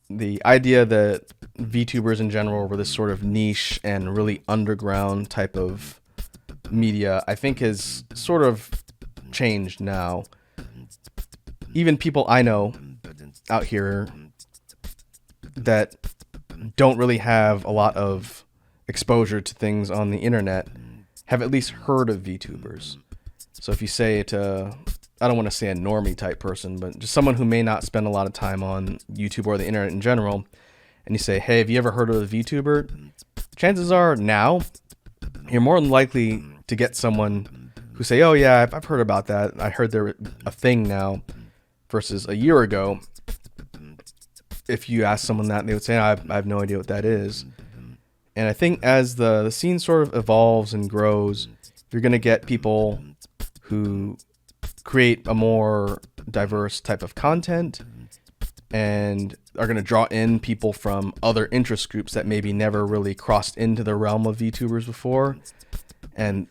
The idea that VTubers in general were this sort of niche and really underground type of media, I think has sort of changed now. Even people I know out here that don't really have a lot of exposure to things on the internet have at least heard of VTubers. So if you say to, I don't want to say a normie type person, but just someone who may not spend a lot of time on YouTube or the internet in general, and you say, hey, have you ever heard of a VTuber? Chances are now you're more than likely to get someone who say, oh yeah, I've heard about that. I heard they're a thing now, versus a year ago. If you ask someone that, they would say, I have no idea what that is. And I think as the scene sort of evolves and grows, you're going to get people who create a more diverse type of content and are going to draw in people from other interest groups that maybe never really crossed into the realm of VTubers before, and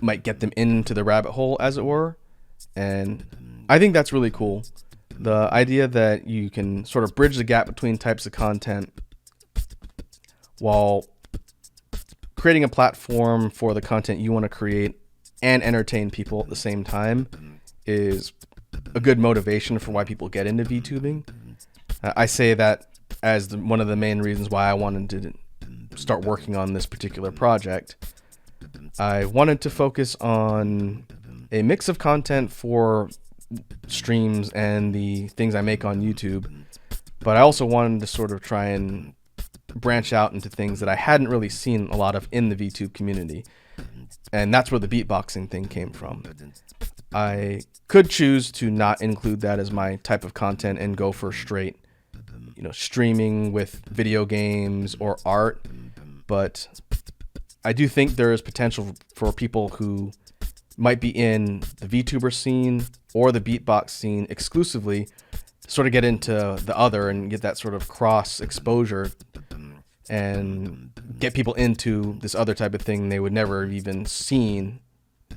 might get them into the rabbit hole, as it were. And I think that's really cool. The idea that you can sort of bridge the gap between types of content while creating a platform for the content you want to create and entertain people at the same time is a good motivation for why people get into VTubing. I say that as one of the main reasons why I wanted to start working on this particular project. I wanted to focus on a mix of content for streams and the things I make on YouTube, but I also wanted to sort of try and branch out into things that I hadn't really seen a lot of in the VTube community. And that's where the beatboxing thing came from. I could choose to not include that as my type of content and go for straight, streaming with video games or art, but I do think there is potential for people who might be in the VTuber scene or the beatbox scene exclusively to sort of get into the other and get that sort of cross exposure and get people into this other type of thing they would never have even seen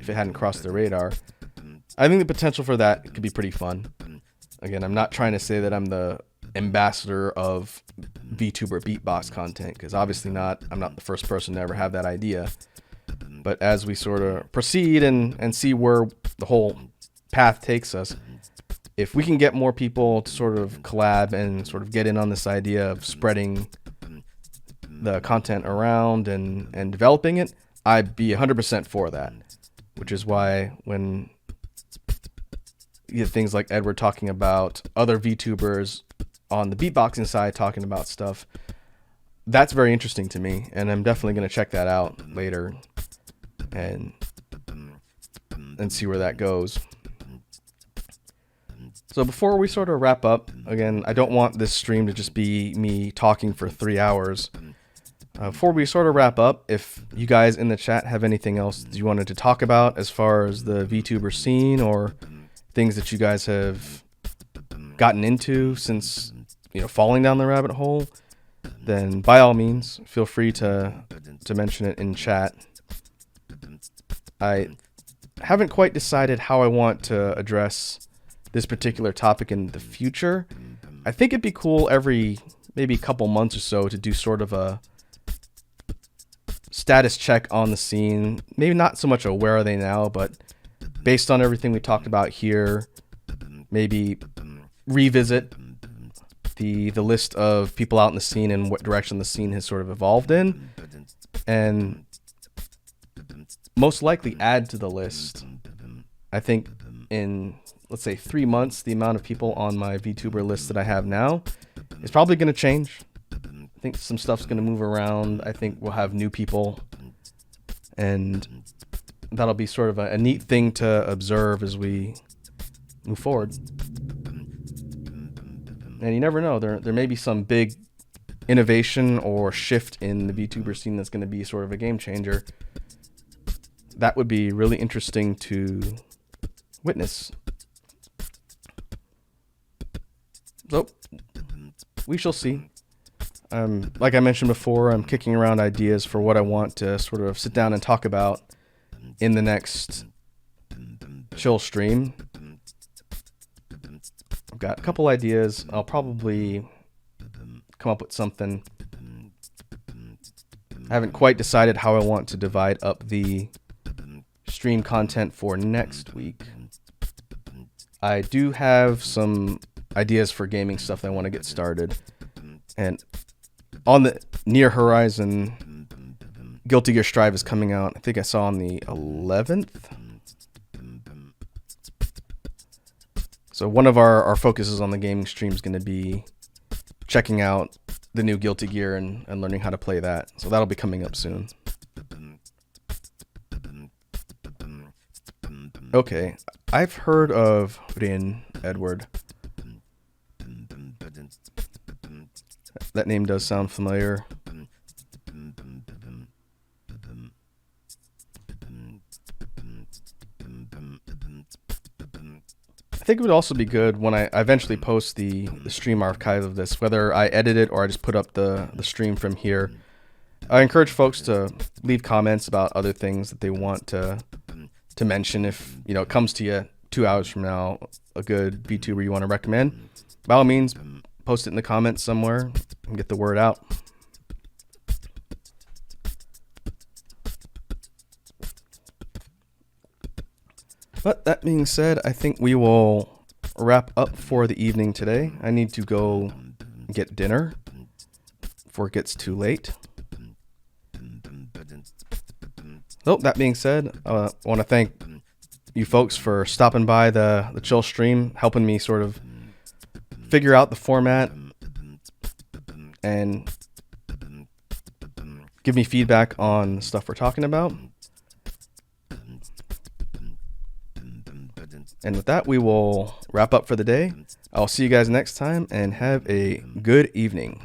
if it hadn't crossed their radar. I think the potential for that could be pretty fun. Again, I'm not trying to say that I'm the ambassador of VTuber beatbox content, because obviously I'm not the first person to ever have that idea. But as we sort of proceed and see where the whole path takes us, if we can get more people to sort of collab and sort of get in on this idea of spreading the content around and developing it, I'd be 100% for that. Which is why when you get things like Edward talking about other VTubers on the beatboxing side talking about stuff, that's very interesting to me, and I'm definitely going to check that out later and see where that goes. So before we sort of wrap up, again, I don't want this stream to just be me talking for 3 hours. Before we sort of wrap up, if you guys in the chat have anything else you wanted to talk about as far as the VTuber scene or things that you guys have gotten into since falling down the rabbit hole, then by all means feel free to mention it in chat. I haven't quite decided how I want to address this particular topic in the future. I think it'd be cool every maybe couple months or so to do sort of a status check on the scene. Maybe not so much a where are they now, but based on everything we talked about here, maybe revisit the list of people out in the scene and what direction the scene has sort of evolved in, and most likely add to the list. I think in, let's say, 3 months, the amount of people on my VTuber list that I have now is probably going to change. I think some stuff's going to move around. I think we'll have new people, and that'll be sort of a neat thing to observe as we move forward. And you never know, there may be some big innovation or shift in the VTuber scene that's going to be sort of a game changer. That would be really interesting to witness. So, we shall see. Like I mentioned before, I'm kicking around ideas for what I want to sort of sit down and talk about in the next chill stream. I've got a couple ideas. I'll probably come up with something. I haven't quite decided how I want to divide up the stream content for next week. I do have some ideas for gaming stuff that I want to get started. And on the near horizon, Guilty Gear Strive is coming out. I think I saw on the 11th. So one of our focuses on the gaming stream is going to be checking out the new Guilty Gear and learning how to play that. So that'll be coming up soon. Okay, I've heard of Rin, Edward. That name does sound familiar. I think it would also be good when I eventually post the stream archive of this, whether I edit it or I just put up the stream from here. I encourage folks to leave comments about other things that they want to mention. If it comes to you 2 hours from now, a good VTuber you want to recommend, by all means, post it in the comments somewhere and get the word out. But that being said, I think we will wrap up for the evening today. I need to go get dinner before it gets too late. So that being said, I want to thank you folks for stopping by the chill stream, helping me sort of figure out the format and give me feedback on the stuff we're talking about. And with that, we will wrap up for the day. I'll see you guys next time and have a good evening.